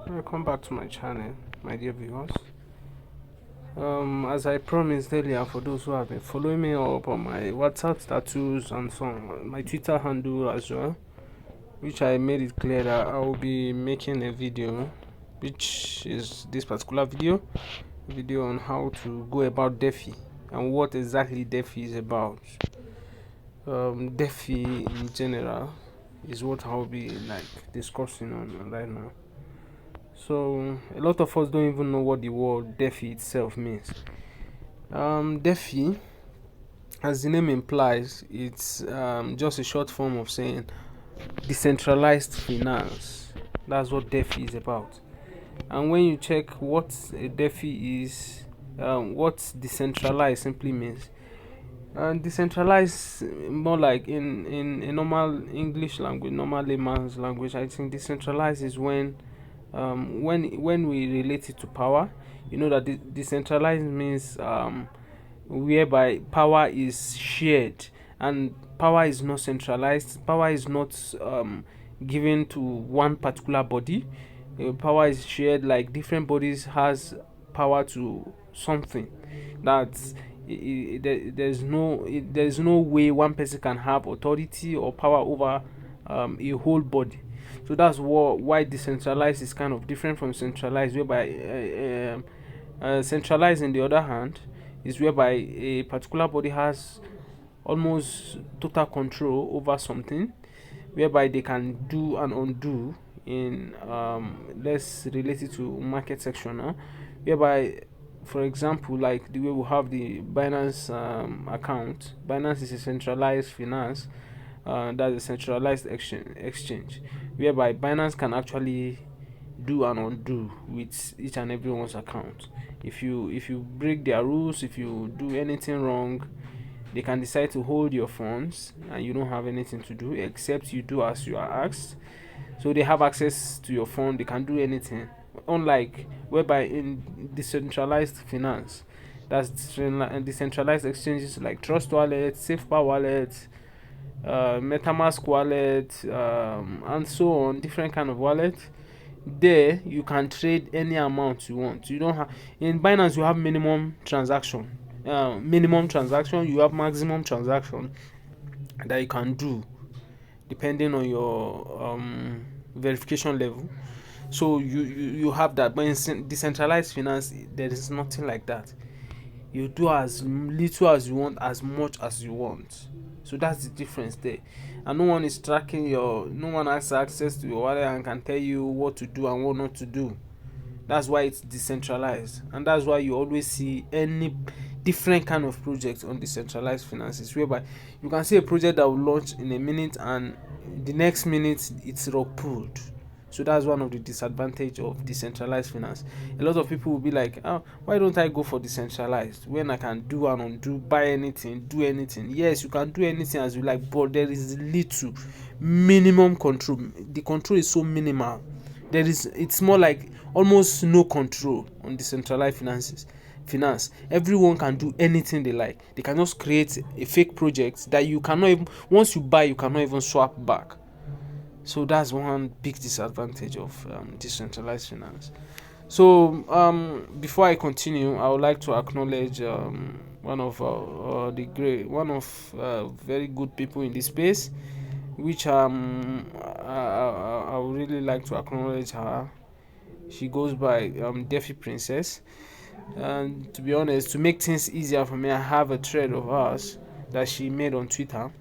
Welcome back to my channel, my dear viewers. As I promised earlier, for those who have been following me up on my WhatsApp status and so on, my Twitter handle as well, which I made it clear that I will be making a video, which is this particular video on how to go about DeFi and what exactly DeFi is about. DeFi in general is what I'll be discussing on right now. So a lot of us don't even know what the word DeFi itself means. DeFi, as the name implies, it's just a short form of saying decentralized finance. That's what DeFi is about. And when you check what a DeFi is, what decentralized simply means, and decentralized, more like in a normal English language, normal layman's language, I think decentralized is when we relate it to power. You know that decentralized means whereby power is shared, and power is not centralized. Power is not given to one particular body. Power is shared, like different bodies has power to something. That's there's no way one person can have authority or power over a whole body. So that's why decentralized is kind of different from centralized, whereby centralized, in the other hand, is whereby a particular body has almost total control over something, whereby they can do and undo in let's relate it to market section now, whereby, for example, like the way we have the Binance account. Binance is a centralized finance, that's a centralized exchange, whereby Binance can actually do and undo with each and everyone's account. If you break their rules, if you do anything wrong, they can decide to hold your funds and you don't have anything to do except you do as you are asked. So they have access to your phone, they can do anything. Unlike whereby in decentralized finance, that's decentralized exchanges like Trust Wallet, SafePal Wallet, MetaMask wallet, and so on, different kind of wallet. There you can trade any amount you want. You don't have, in Binance you have minimum transaction, you have maximum transaction that you can do depending on your verification level. So you have that, but in decentralized finance there is nothing like that. You do as little as you want, as much as you want. So that's the difference there. And no one is tracking no one has access to your wallet and can tell you what to do and what not to do. That's why it's decentralized, and that's why you always see any different kind of projects on decentralized finances, whereby you can see a project that will launch in a minute and the next minute it's rug pulled. So that's one of the disadvantage of decentralized finance. A lot of people will be like, oh, why don't I go for decentralized when I can do and undo, buy anything, do anything? Yes, you can do anything as you like, but there is little minimum control. The control is so minimal. It's more like almost no control on decentralized finance. Everyone can do anything they like. They can just create a fake project that you cannot even, once you buy, you cannot even swap back. So that's one big disadvantage of decentralized finance. So before I continue, I would like to acknowledge one of very good people in this space, which I would really like to acknowledge her. She goes by DeFi Princess. And to be honest, to make things easier for me, I have a thread of hers that she made on Twitter.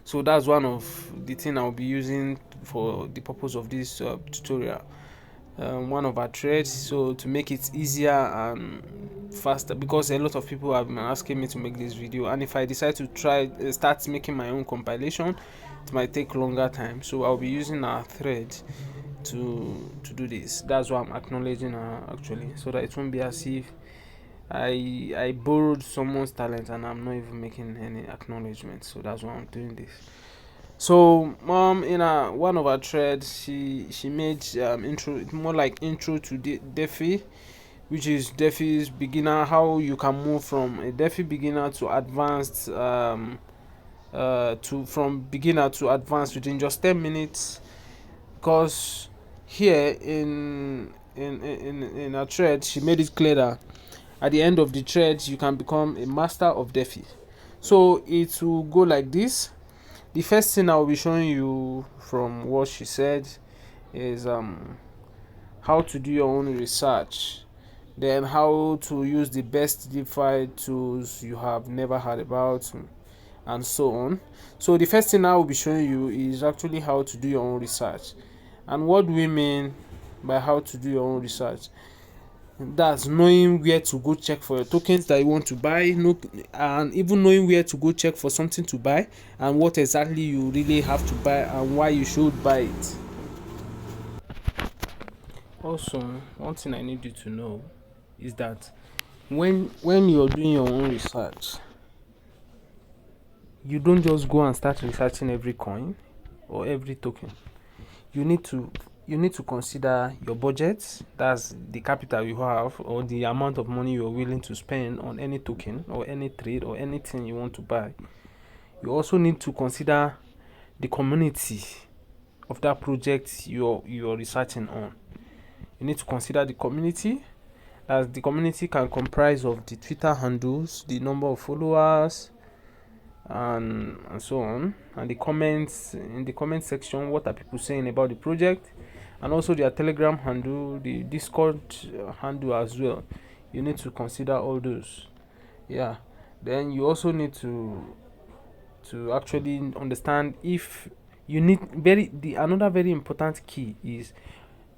So that's one of the thing I'll be using for the purpose of this tutorial. One of our threads, so to make it easier and faster, because a lot of people have been asking me to make this video, and if I decide to start making my own compilation, it might take longer time. So I'll be using our thread to do this. That's why I'm acknowledging her actually, so that it won't be as if I borrowed someone's talent and I'm not even making any acknowledgement. So that's why I'm doing this. So in one of our threads, she made intro, more like intro to DeFi, which is DeFi's beginner, how you can move from a DeFi beginner to advanced from beginner to advanced within just 10 minutes, because here in a thread, she made it clear that at the end of the thread you can become a master of DeFi. So it will go like this. The first thing I will be showing you from what she said is how to do your own research, then how to use the best DeFi tools you have never heard about, and so on. So the first thing I will be showing you is actually how to do your own research. And what do we mean by how to do your own research? That's knowing where to go check for your tokens that you want to buy, and even knowing where to go check for something to buy, and what exactly you really have to buy and why you should buy it. Also, one thing I need you to know is that when you're doing your own research, you don't just go and start researching every coin or every token. You need to consider your budget. That's the capital you have or the amount of money you're willing to spend on any token or any trade or anything you want to buy. You also need to consider the community of that project you're researching on. You need to consider the community, as the community can comprise of the Twitter handles, the number of followers, and so on, and the comments in the comment section. What are people saying about the project? And also their Telegram handle, the Discord handle as well. You need to consider all those. Yeah. Then you also need to actually understand if you need another very important key is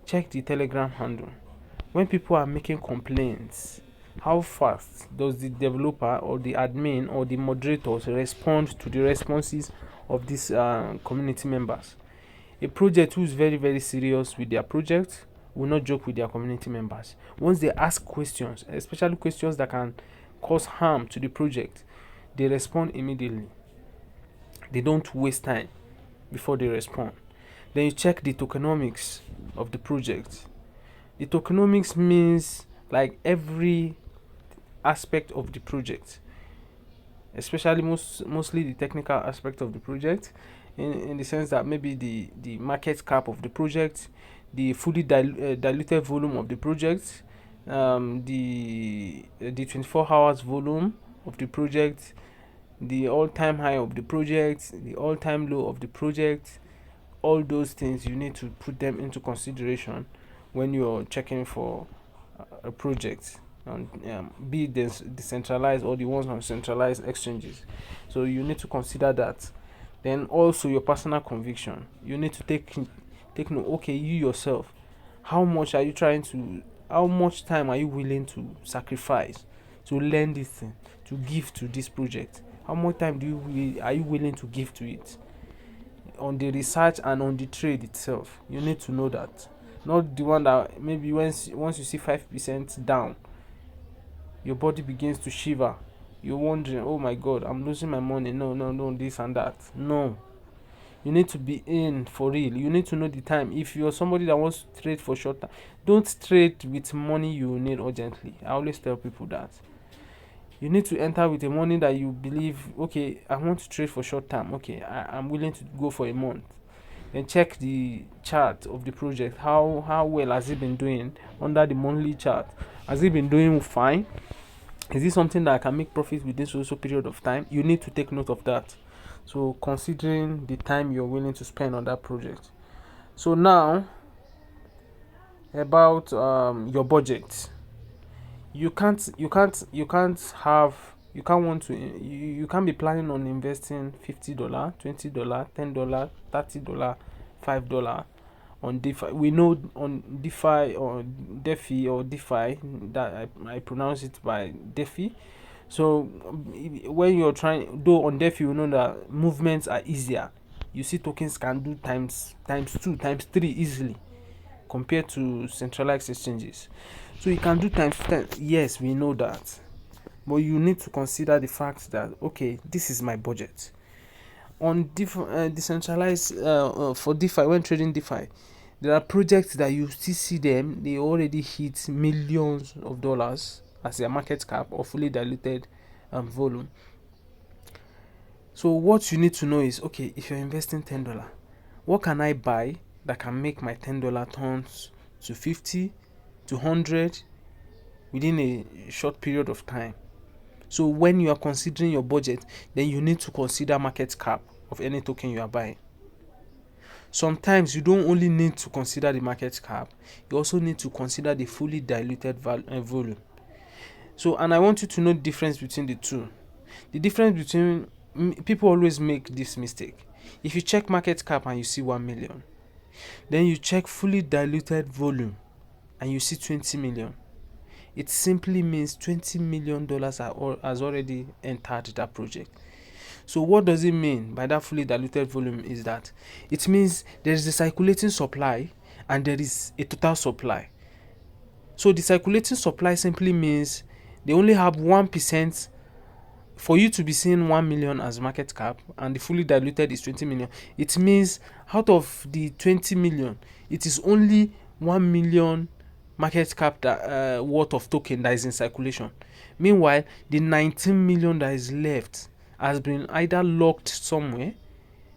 check the Telegram handle. When people are making complaints, how fast does the developer or the admin or the moderators respond to the responses of these community members? A project who is very, very serious with their project will not joke with their community members. Once they ask questions, especially questions that can cause harm to the project, they respond immediately. They don't waste time before they respond. Then you check the tokenomics of the project. The tokenomics means like every aspect of the project, especially mostly the technical aspect of the project, in the sense that maybe the market cap of the project, the fully diluted volume of the project, the 24 hours volume of the project, the all-time high of the project, the all-time low of the project. All those things you need to put them into consideration when you're checking for a project, and be it decentralized or the ones on centralized exchanges. So you need to consider that. Then also your personal conviction. You need to take note. Okay, you yourself, how much time are you willing to sacrifice to learn this thing, to give to this project? How much time are you willing to give to it, on the research and on the trade itself? You need to know that. Not the one that maybe once you see 5% down, your body begins to shiver. You're wondering, oh my god, I'm losing my money. No, no, no, this and that. No. You need to be in for real. You need to know the time. If you're somebody that wants to trade for short time, don't trade with money you need urgently. I always tell people that. You need to enter with a money that you believe, okay, I want to trade for short term. Okay, I'm willing to go for a month. Then check the chart of the project. How well has it been doing under the monthly chart? Has it been doing fine? Is it something that I can make profit within so period of time? You need to take note of that. So considering the time you're willing to spend on that project. So now about your budget. You can't be planning on investing $50, $20, $10, $30, $5 on DeFi. We know on DeFi or DeFi or DeFi that I pronounce it by DeFi. So when you're trying, though on DeFi you know that movements are easier. You see tokens can do times 2, times 3 easily compared to centralized exchanges. So you can do times 10. Yes, we know that. But you need to consider the fact that, okay, this is my budget. On decentralized for DeFi, when trading DeFi, there are projects that you still see them, they already hit millions of dollars as their market cap or fully diluted volume. So what you need to know is, okay, if you're investing $10, what can I buy that can make my $10 turns to 50 to 100 within a short period of time. So when you are considering your budget, then you need to consider market cap of any token you are buying. Sometimes you don't only need to consider the market cap, you also need to consider the fully diluted volume. So, and I want you to know the difference between the two. The difference between, people always make this mistake. If you check market cap and you see 1 million, then you check fully diluted volume and you see 20 million, it simply means $20 million has already entered that project. So what does it mean by that fully diluted volume is that it means there is a circulating supply and there is a total supply. So the circulating supply simply means they only have 1%. For you to be seeing 1 million as market cap and the fully diluted is 20 million, it means out of the 20 million, it is only 1 million market cap that worth of token that is in circulation. Meanwhile, the 19 million that is left has been either locked somewhere,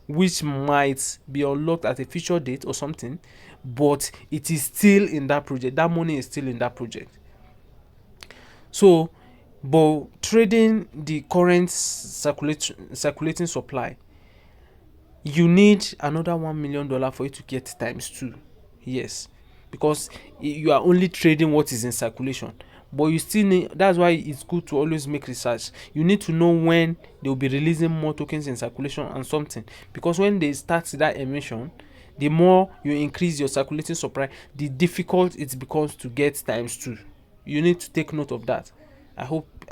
which might be unlocked at a future date or something, but it is still in that project. That money is still in that project. So, but trading the current circulating supply, you need another $1 million for you to get times 2. Yes, because you are only trading what is in circulation. But you still need, that's why it's good to always make research. You need to know when they will be releasing more tokens in circulation and something, because when they start that emission, the more you increase your circulating supply, the difficult it becomes to get times 2. You need to take note of that.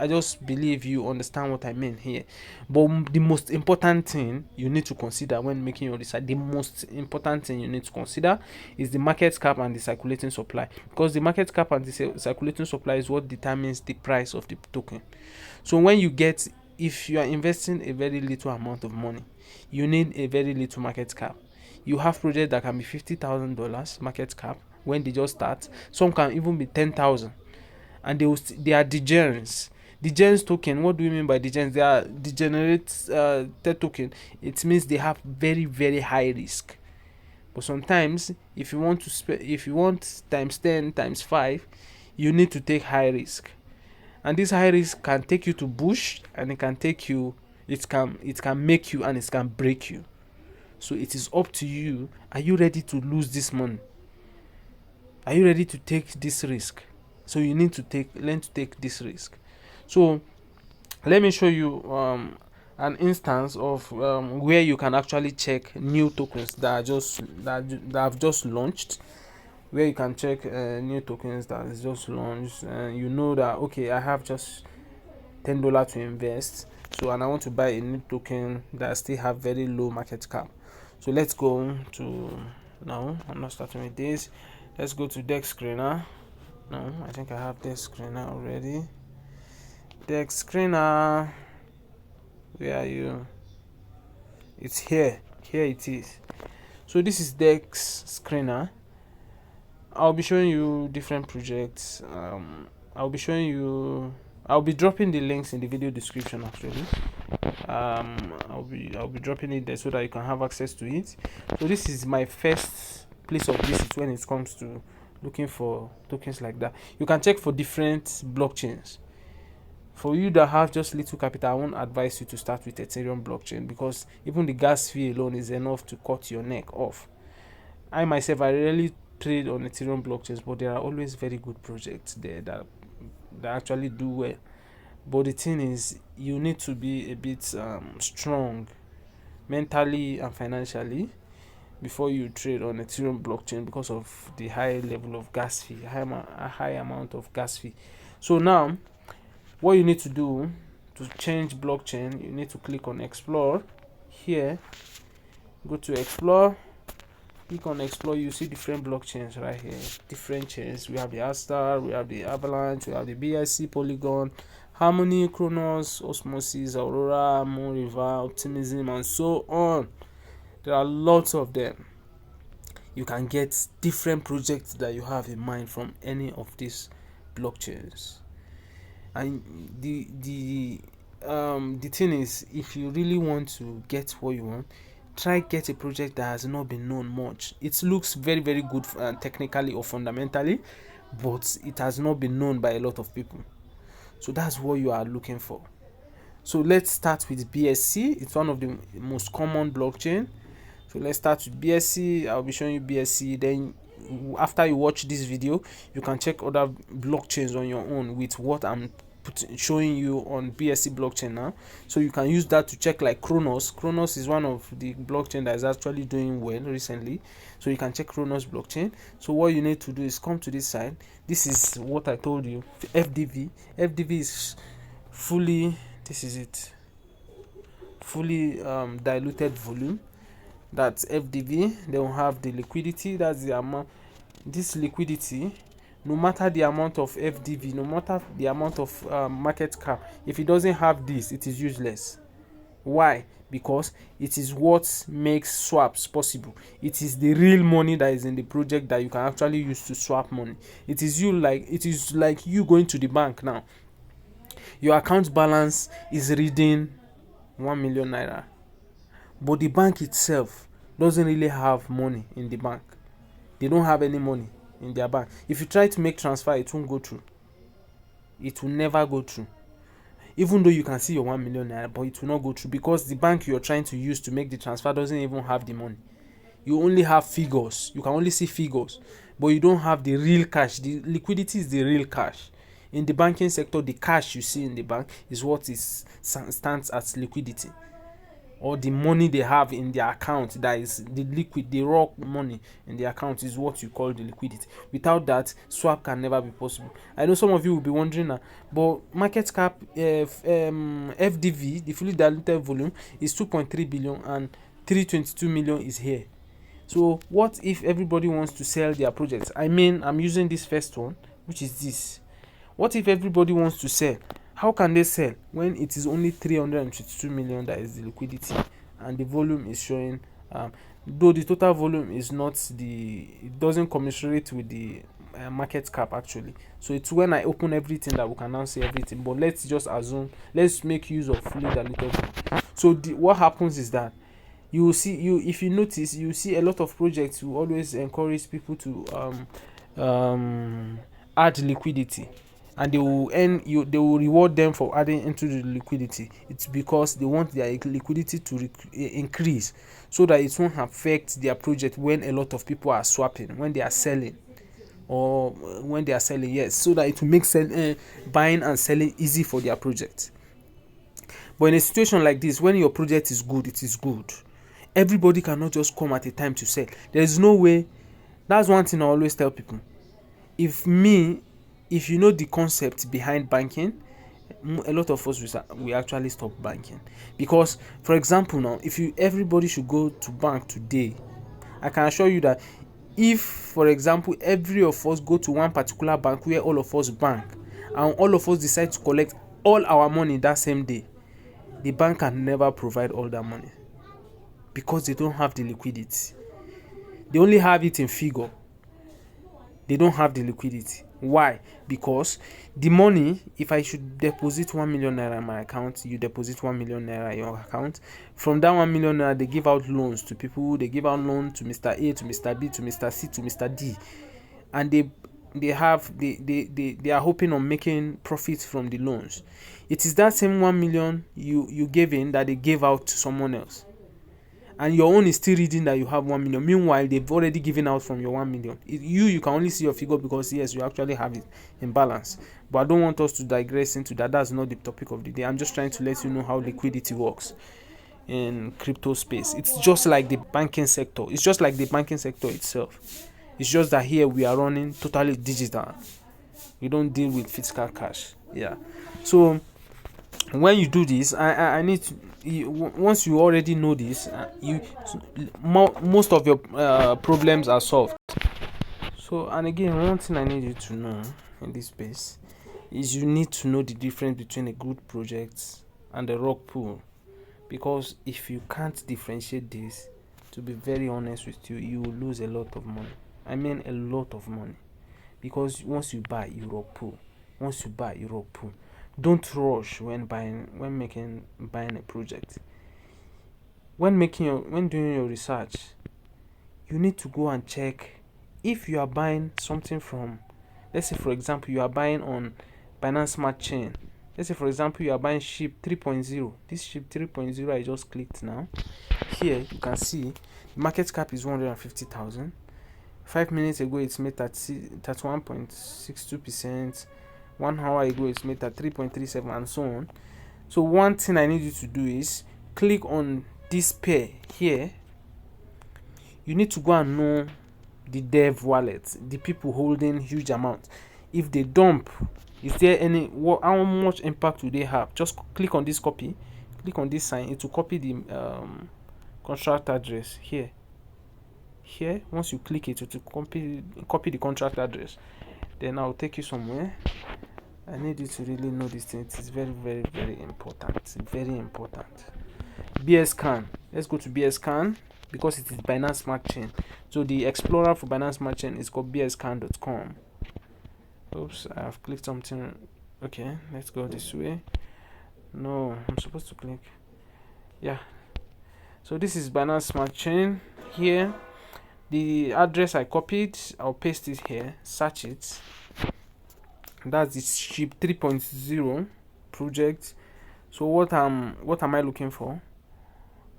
I just believe you understand what I mean here. But the most important thing you need to consider when making your research, the most important thing you need to consider is the market cap and the circulating supply, because the market cap and the circulating supply is what determines the price of the token. So when you get, if you are investing a very little amount of money, you need a very little market cap. You have projects that can be $50,000 market cap when they just start. Some can even be 10,000. And they are degenerates. Degenerates token, what do we mean by degenerates? They are degenerate token. It means they have very, very high risk. But sometimes if you want times 10 times 5, you need to take high risk. And this high risk can take you to bush, and it can make you, and it can break you. So it is up to you. Are you ready to lose this money? Are you ready to take this risk? So you need to learn to take this risk. So let me show you an instance of where you can actually check new tokens that have just launched. Where you can check new tokens that is just launched, and you know that, okay, I have just $10 to invest, so, and I want to buy a new token that still have very low market cap. So let's go to, no, I'm not starting with this. Let's go to Dex Screener. No, I think I have Dex Screener already. Dex Screener, where are you? It's here. Here it is. So this is Dex Screener. I'll be showing you different projects. I'll be dropping the links in the video description actually. I'll be dropping it there so that you can have access to it. So this is my first place of visit when it comes to looking for tokens like that. You can check for different blockchains. For you that have just little capital, I won't advise you to start with Ethereum blockchain, because even the gas fee alone is enough to cut your neck off. I myself, I rarely trade on Ethereum blockchains, but there are always very good projects there that actually do well. But the thing is, you need to be a bit strong mentally and financially before you trade on Ethereum blockchain, because of the high level of gas fee, a high amount of gas fee. So now, what you need to do to change blockchain, you need to click on Explore. Here, go to Explore. Click on Explore. You see different blockchains right here. Different chains. We have the Astar, we have the Avalanche, we have the BSC, Polygon, Harmony, Chronos, Osmosis, Aurora, Moon River, Optimism, and so on. There are lots of them. You can get different projects that you have in mind from any of these blockchains. And the thing is, if you really want to get what you want, try get a project that has not been known much. It looks very, very good technically or fundamentally, but it has not been known by a lot of people. So that's what you are looking for. So let's start with BSC. It's one of the most common blockchain. So let's start with BSC. I'll be showing you BSC. Then after you watch this video, you can check other blockchains on your own with what I'm showing you on BSC blockchain now. So you can use that to check, like Kronos. Kronos is one of the blockchain that is actually doing well recently. So you can check Kronos blockchain. So what you need to do is come to this side. This is what I told you. FDV. FDV is fully, this is it, fully diluted volume. That's FDV. They will have the liquidity. That's the amount. This liquidity, no matter the amount of FDV, no matter the amount of market cap, if it doesn't have this, it is useless. Why? Because it is what makes swaps possible. It is the real money that is in the project that you can actually use to swap money. It is like you going to the bank now. Your account balance is reading 1 million naira, but the bank itself doesn't really have money in the bank. They don't have any money in their bank. If you try to make transfer, it won't go through. It will never go through. Even though you can see your 1 million naira, but it will not go through because the bank you're trying to use to make the transfer doesn't even have the money. You only have figures. You can only see figures, but you don't have the real cash. The liquidity is the real cash. In the banking sector, the cash you see in the bank is what stands as liquidity, or the money they have in their account. That is the liquid, the raw money in the account is what you call the liquidity. Without that, swap can never be possible. I know some of you will be wondering now, but market cap, FDV, the fully diluted volume, is 2.3 billion and 322 million is here. So what if everybody wants to sell their projects? I mean, I'm using this first one, which is this. What if everybody wants to sell? How can they sell when it is only 322 million that is the liquidity and the volume is showing, though the total volume is not it doesn't commensurate with the market cap actually. So it's when I open everything that we can now see everything, but let's just assume, let's make use of fully diluted. So what happens is that you will see, if you notice, you see a lot of projects who always encourage people to add liquidity, and they will reward them for adding into the liquidity. It's because they want their liquidity to increase so that it won't affect their project when a lot of people are swapping, when they are selling, yes, so that it will make buying and selling easy for their project. But in a situation like this, when your project is good, it is good. Everybody cannot just come at a time to sell. There is no way. That's one thing I always tell people. If you know the concept behind banking, a lot of us we actually stop banking. Because, for example, now, if everybody should go to bank today, I can assure you that if, for example, every of us go to one particular bank where all of us bank, and all of us decide to collect all our money that same day, the bank can never provide all that money because they don't have the liquidity. They only have it in figure. They don't have the liquidity. Why? Because the money, if I should deposit 1 million naira in my account, you deposit 1 million naira in your account. From that 1 million naira, they give out loans to people. They give out loans to Mr. A, to Mr. B, to Mr. C, to Mr. D, and they are hoping on making profits from the loans. It is that same 1 million you gave in that they gave out to someone else, and your own is still reading that you have 1 million. Meanwhile, they've already given out from your 1 million. You can only see your figure because yes, you actually have it in balance. But I don't want us to digress into that. That's not the topic of the day. I'm just trying to let you know how liquidity works in crypto space. It's just like the banking sector. It's just like the banking sector itself. It's just that here we are running totally digital. We don't deal with physical cash. Yeah. So when you do this, I need to, once you already know this, most of your problems are solved. So, and again, one thing I need you to know in this space is you need to know the difference between a good project and a rug pull, because if you can't differentiate this, to be very honest with you, you will lose a lot of money. I mean a lot of money, because once you buy, you rug pull. Once you buy, you rug pull. Don't rush when buying a project. when doing your research, you need to go and check if you are buying something from, let's say for example you are buying on Binance Smart Chain. Let's say for example you are buying SHIB 3.0. This SHIB 3.0 I just clicked now. Here you can see the market cap is 150,000. 5 minutes ago it's made at 31.62%. 1 hour ago it's made at 3.37 and so on. So one thing I need you to do is click on this pair here. You need to go and know the dev wallet, the people holding huge amounts. If they dump, is there any, how much impact do they have? Just click on this copy, click on this sign. It will copy the contract address here. Once you click it, it will copy the contract address. Then I'll take you somewhere. I need you to really know this thing. It is very, very, very important. It's very important. BSCAN. Let's go to BSCAN because it is Binance Smart Chain. So the explorer for Binance Smart Chain is called bscan.com. Oops, I have clicked something. Okay, let's go this way. No, I'm supposed to click. Yeah. So this is Binance Smart Chain. Here, the address I copied, I'll paste it here. Search it. That's the SHIB 3.0 project. So what am I looking for?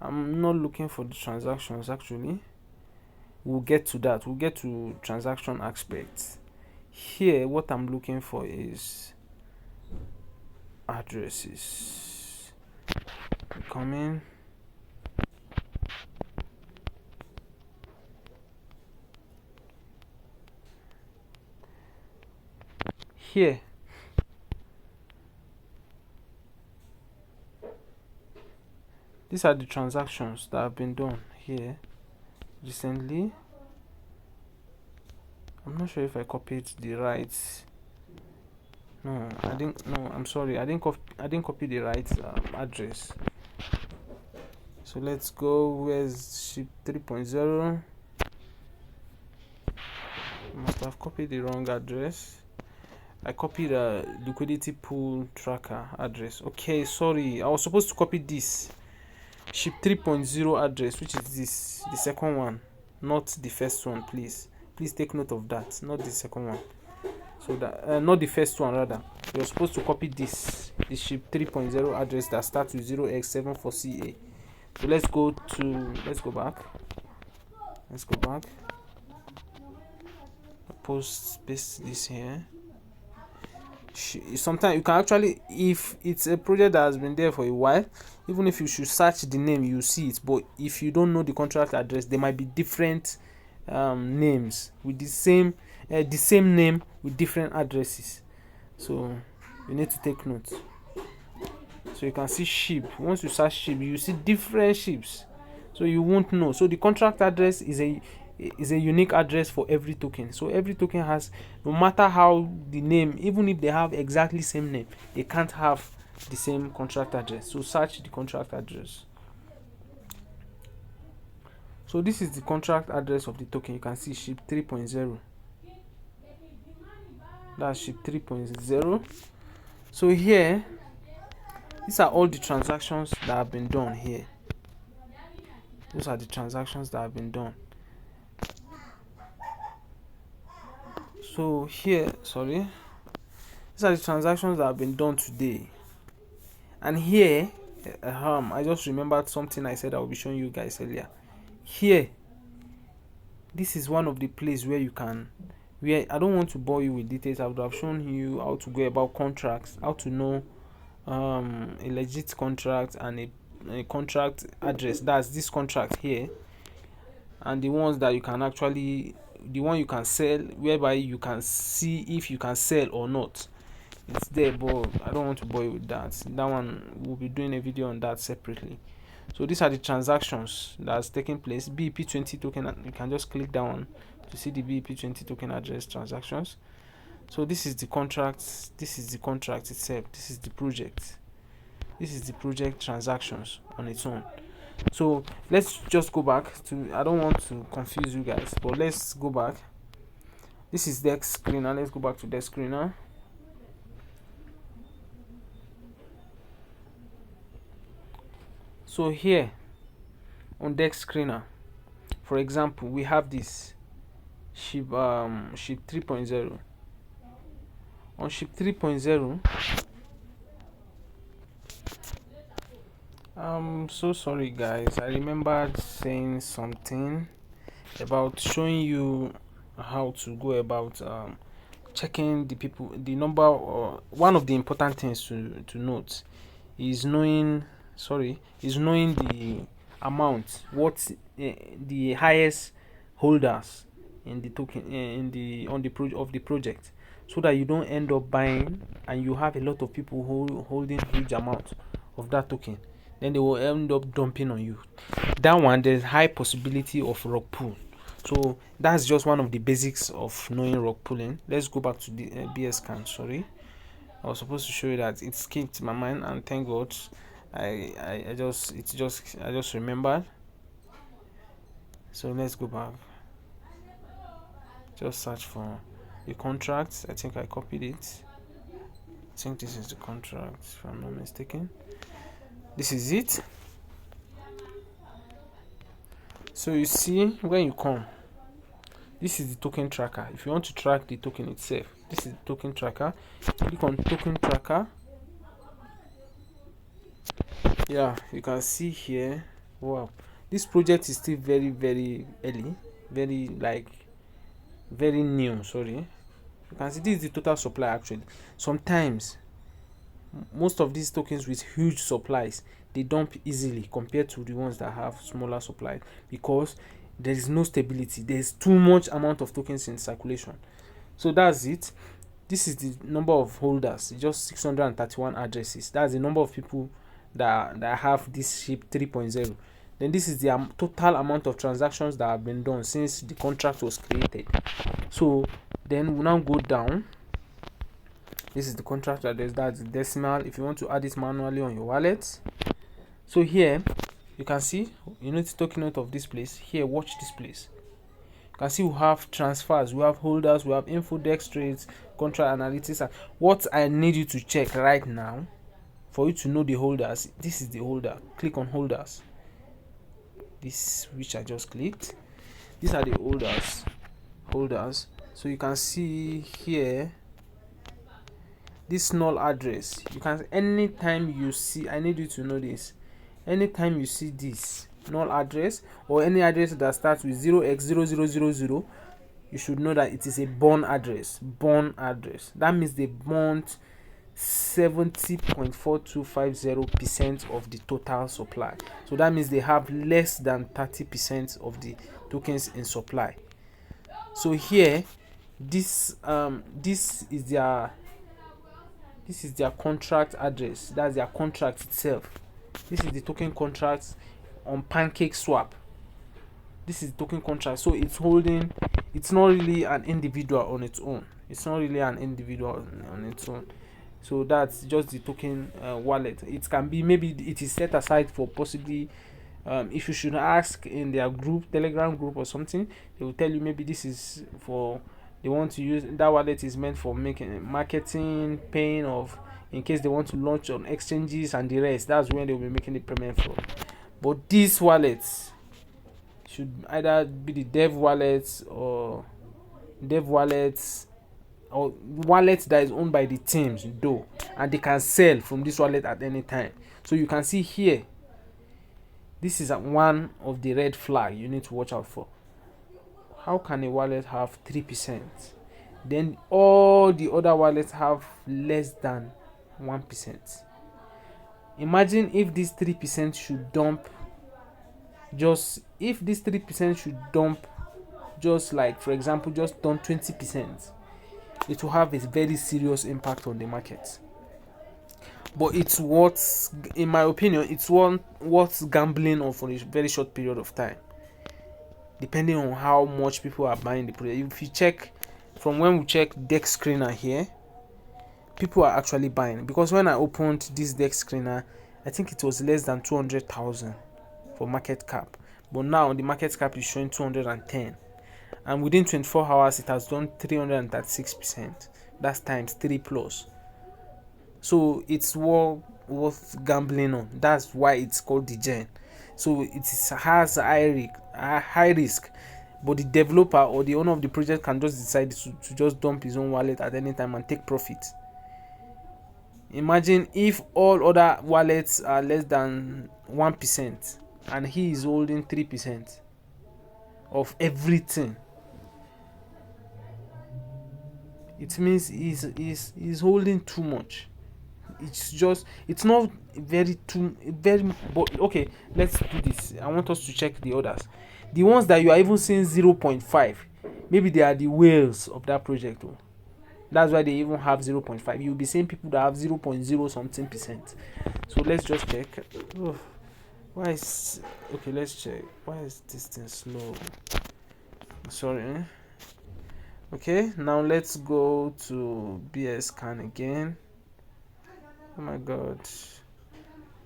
I'm not looking for the transactions actually. We'll get to that. We'll get to transaction aspects. Here, what I'm looking for is addresses. Come in. Here, these are the transactions that have been done here recently. I'm not sure if I copied the right. No, I didn't. No, I'm sorry. I didn't copy the right address. So let's go. Where's SHIB 3.0? Must have copied the wrong address. I copied a liquidity pool tracker address. Okay, sorry. I was supposed to copy this SHIB 3.0 address, which is this, the second one, not the first one. Please take note of that. Not the second one. So that not the first one rather. You're supposed to copy this, the SHIB 3.0 address that starts with 0x74CA. So let's go back. Paste this here. Sometimes you can actually, if it's a project that has been there for a while, even if you should search the name, you see it. But if you don't know the contract address, there might be different names with the same name with different addresses. So you need to take note. So you can see SHIB. Once you search SHIB, you see different SHIBs. So you won't know. So the contract address is a unique address for every token. So every token has, no matter how the name, even if they have exactly same name, they can't have the same contract address. So search the contract address. So this is the contract address of the token. You can see SHIB 3.0. That's SHIB 3.0. So here, these are all the transactions that have been done here. Those are the transactions that have been done. So here, sorry, these are the transactions that have been done today. And here, I just remembered something I said I will be showing you guys earlier. Here, this is one of the places where you can, where I don't want to bore you with details. I would have shown you how to go about contracts, how to know a legit contract and a contract address. That's this contract here, and the ones that you can actually, the one you can sell, whereby you can see if you can sell or not. It's there, but I don't want to bore you with that. That one, we'll be doing a video on that separately. So these are the transactions that's taking place. BEP20 token, you can just click that one to see the BEP20 token address transactions. So this is the contract, this is the contract itself, this is the project. This is the project transactions on its own. So let's just go back to, I don't want to confuse you guys, but let's go back. This is Dex Screener. Let's go back to Dex Screener. So here on dex screener. For example, we have this SHIB 3.0. On SHIB 3.0, I'm so sorry guys, I remembered saying something about showing you how to go about checking the number, or one of the important things to note is knowing the amount, what the highest holders in the token in the on the of the project, so that you don't end up buying and you have a lot of people holding huge amount of that token, then they will end up dumping on you. That one, there's high possibility of rug pull. So that's just one of the basics of knowing rug pulling. Let's go back to the BS scan. Sorry, I was supposed to show you that. It skipped my mind, and thank God I just remembered. So let's go back. Just search for the contract. I think I copied it. I think this is the contract, if I'm not mistaken. This is it. So you see, when you come, this is the token tracker. If you want to track the token itself, this is the token tracker. Click on token tracker. Yeah, you can see here. Wow, this project is still very early, very new. Sorry, you can see this is the total supply. Actually, sometimes most of these tokens with huge supplies, they dump easily compared to the ones that have smaller supply, because there is no stability. There's too much amount of tokens in circulation. So that's it. This is the number of holders, just 631 addresses. That's the number of people that have this SHIB 3.0. Then this is the total amount of transactions that have been done since the contract was created. So then we now go down. This is the contract address, that's the decimal. If you want to add it manually on your wallet, so here you can see, you need to take note of this place here. Watch this place. You can see we have transfers, we have holders, we have info, dex trades, contract analytics. And what I need you to check right now, for you to know the holders, this is the holder. Click on holders, this which I just clicked. These are the holders. So you can see here this null address. You can, anytime you see, I need you to know this, anytime you see this null address or any address that starts with 0x0000, you should know that it is a born address. That means they bought 70.4250% of the total supply. So that means they have less than 30% of the tokens in supply. So here, this is their contract address. That's their contract itself. This is the token contract on Pancake Swap. This is the token contract. So it's holding, it's not really an individual on its own. So that's just the token wallet. It can be, maybe it is set aside for possibly, if you should ask in their group, Telegram group or something, they will tell you maybe this is for, they want to use that wallet is meant for making marketing, paying of, in case they want to launch on exchanges and the rest. That's when they will be making the payment from. But these wallets should either be the dev wallets or wallets that is owned by the teams though, and they can sell from this wallet at any time. So you can see here, this is one of the red flag you need to watch out for. How can a wallet have 3%? Then all the other wallets have less than 1%. Imagine if this 3% should dump, just like, for example, just done 20%, it will have a very serious impact on the market. But it's worth, in my opinion, it's worth gambling on for a very short period of time, depending on how much people are buying the project. If you check from when we check dex screener here, people are actually buying, because when I opened this dex screener, I think it was less than 200,000 for market cap, but now the market cap is showing 210, and within 24 hours it has done 336%. That's times 3 plus. So it's worth gambling on. That's why it's called the gen. so has high risk, but the developer or the owner of the project can just decide to just dump his own wallet at any time and take profit. Imagine if all other wallets are less than 1% and he is holding 3% of everything. It means he's holding too much. It's not very, but okay, let's do this. I want us to check the others. The ones that you are even seeing 0.5, maybe they are the whales of that project. Oh. That's why they even have 0.5. You'll be seeing people that have 0.0 something percent. So let's just check. Oh, why is okay? Let's check. Why is this thing slow? Sorry. Okay, now let's go to BS scan again. Oh my god,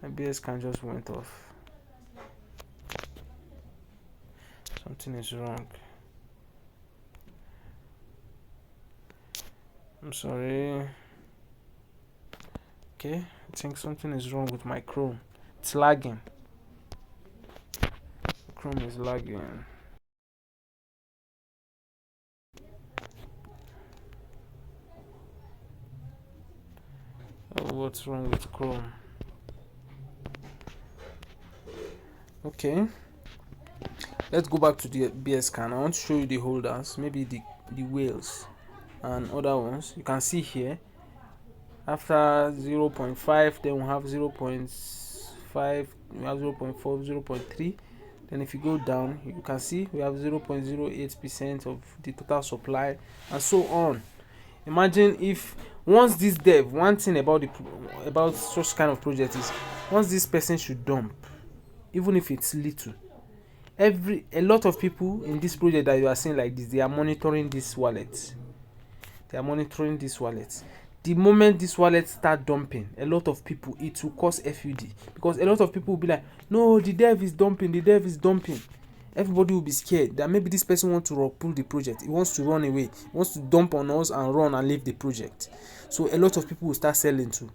my BS scan just went off. Something is wrong. I'm sorry. Okay, I think something is wrong with my Chrome. It's lagging. Chrome is lagging. Oh, what's wrong with Chrome? Okay, let's go back to the BS scan. I want to show you the holders, maybe the whales and other ones. You can see here after 0.5, then we have 0.5, we have 0.4, 0.3. Then if you go down, you can see we have 0.08% of the total supply and so on. Imagine if once this dev, one thing about about such kind of project is once this person should dump, even if it's little, a lot of people in this project that you are seeing like this, they are monitoring this wallet. They are monitoring this wallet. The moment this wallet start dumping, a lot of people, it will cause FUD, because a lot of people will be like, no, the dev is dumping, the dev is dumping. Everybody will be scared that maybe this person wants to rug pull the project. He wants to run away. He wants to dump on us and run and leave the project. So a lot of people will start selling too.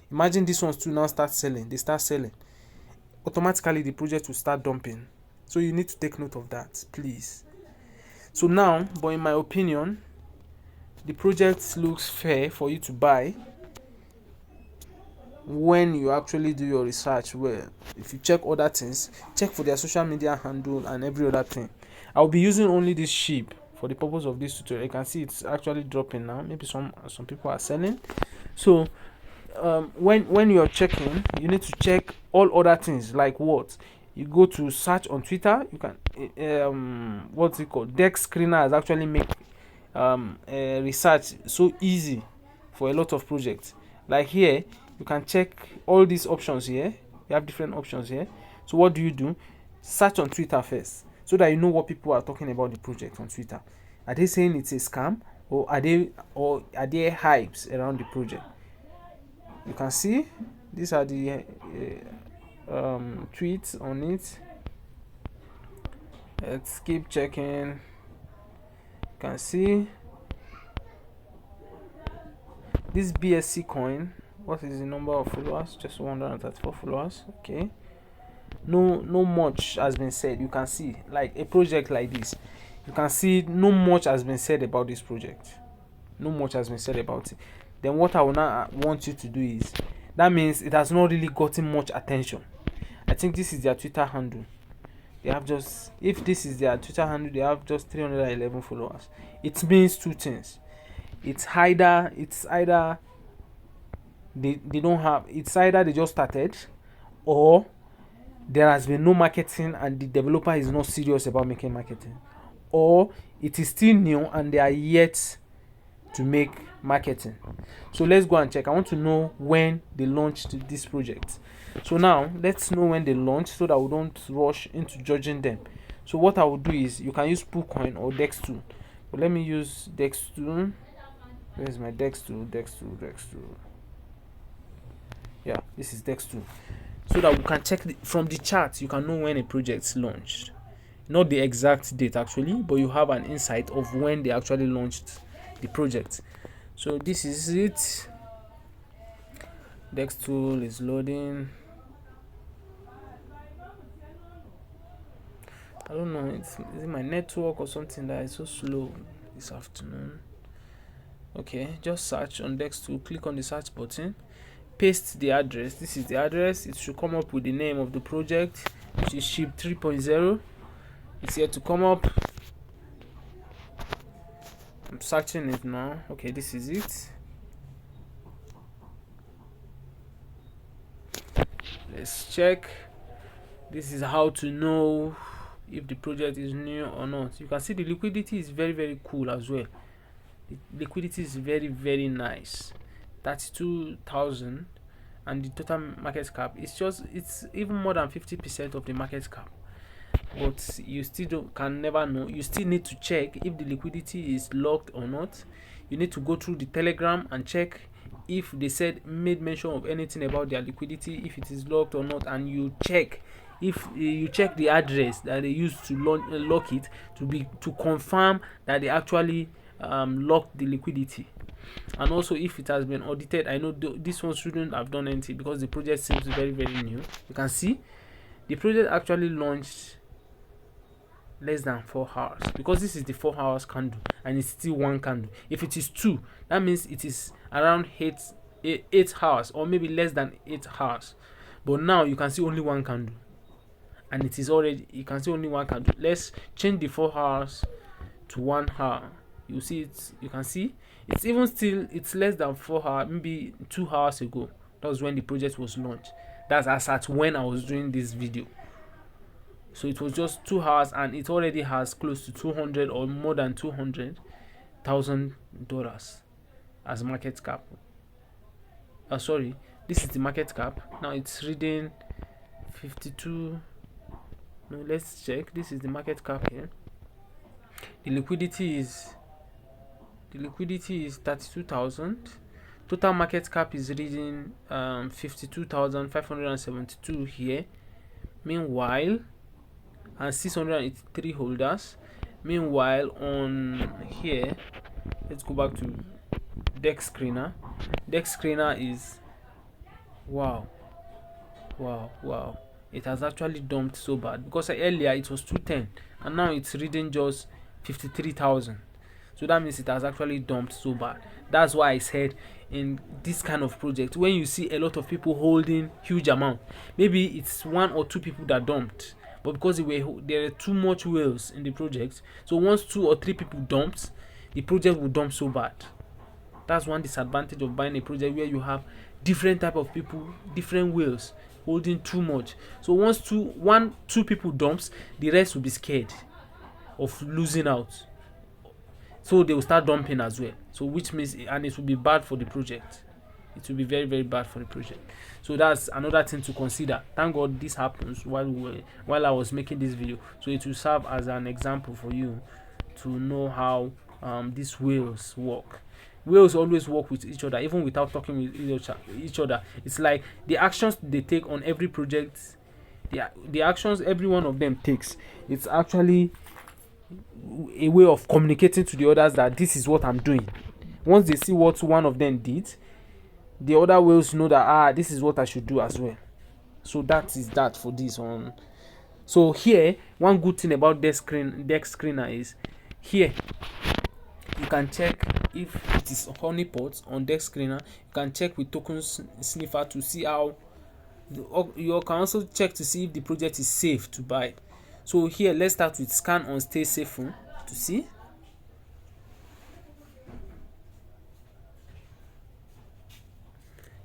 Imagine these ones too now start selling. They start selling. Automatically the project will start dumping. So you need to take note of that, please. So now, but in my opinion, the project looks fair for you to buy when you actually do your research well. If you check other things, check for their social media handle and every other thing. I'll be using only this sheep for the purpose of this tutorial. You can see it's actually dropping now. Maybe some people are selling. So when you're checking, you need to check all other things. Like what? You go to search on Twitter. You can what's it called? Dex Screener has actually made research so easy for a lot of projects. Like here, you can check all these options here. You have different options here. So what do? Search on Twitter first, so that you know what people are talking about the project on Twitter. Are they saying it's a scam, or are there hypes around the project? You can see these are the tweets on it. Let's keep checking. You can see this BSC coin. What is the number of followers? Just 134 followers. Okay, no much has been said. You can see, like a project like this, you can see no much has been said about this project. No much has been said about it. Then what I will now want you to do is, that means it has not really gotten much attention. I think this is their Twitter handle. They have just, if this is their Twitter handle, they have just 311 followers. It means two things. It's either they don't have, it's either they just started, or there has been no marketing and the developer is not serious about making marketing, or it is still new and they are yet to make marketing. So let's go and check. I want to know when they launched this project. So now let's know when they launched, so that we don't rush into judging them. So what I will do is, you can use PooCoin or Dex2, but let me use Dex2. Where's my Dex2? Yeah, this is Dex2, so that we can check from the chart. You can know when a project launched, not the exact date actually, but you have an insight of when they actually launched the project. So this is it. Dex tool is loading. I don't know, is it my network or something that is so slow this afternoon? Okay, just search on Dex2, click on the search button, paste the address. This is the address. It should come up with the name of the project, which is ship 3.0. It's here to come up. I'm searching it now. Okay, this is it. Let's check. This is how to know if the project is new or not. You can see the liquidity is very, very cool as well. The liquidity is very, very nice. 32,000, and the total market cap it's even more than 50% of the market cap. But you still can never know. You still need to check if the liquidity is locked or not. You need to go through the Telegram and check if they made mention of anything about their liquidity, if it is locked or not, and you check if you check the address that they used to lock it to confirm that they actually locked the liquidity. And also if it has been audited. I know this one shouldn't have done anything because the project seems very, very new. You can see the project actually launched less than 4 hours, because this is the 4 hours candle and it's still one candle. If it is 2, that means it is around 8 hours, or maybe less than 8 hours. But now you can see only one candle, and it is already, you can see only one candle. Let's change the 4 hours to 1 hour. You see it, you can see it's even still, it's less than 4 hours, maybe 2 hours ago. That was when the project was launched. That's as at when I was doing this video. So it was just 2 hours and it already has close to 200 or more than $200,000 as market cap. Sorry, this is the market cap. Now it's reading 52. No, let's check. This is the market cap here. The liquidity is 32,000. Total market cap is reading 52,572 here. Meanwhile, and 683 holders. Meanwhile, on here, let's go back to Dex Screener. Dex Screener is wow. It has actually dumped so bad, because earlier it was 210 and now it's reading just 53,000. So that means it has actually dumped so bad. That's why I said in this kind of project, when you see a lot of people holding huge amount, maybe it's 1 or 2 people that dumped, but because there are too much whales in the project, so once 2 or 3 people dumped, the project will dump so bad. That's one disadvantage of buying a project where you have different type of people, different whales holding too much. So once 2 people dumps, the rest will be scared of losing out, so they will start dumping as well. So which means, and it will be bad for the project. It will be very, very bad for the project. So that's another thing to consider. Thank God this happens while I was making this video, so it will serve as an example for you to know how these whales work. Whales always work with each other, even without talking with each other. It's like the actions they take on every project, the actions every one of them takes, it's actually a way of communicating to the others that this is what I'm doing. Once they see what one of them did, the other whales know that this is what I should do as well. So that is that for this one. So here, one good thing about Dex Screener is here you can check if it is honeypot on Dex Screener. You can check with token sniffer to see how you can also check to see if the project is safe to buy. So here, let's start with scan on stay safe to see.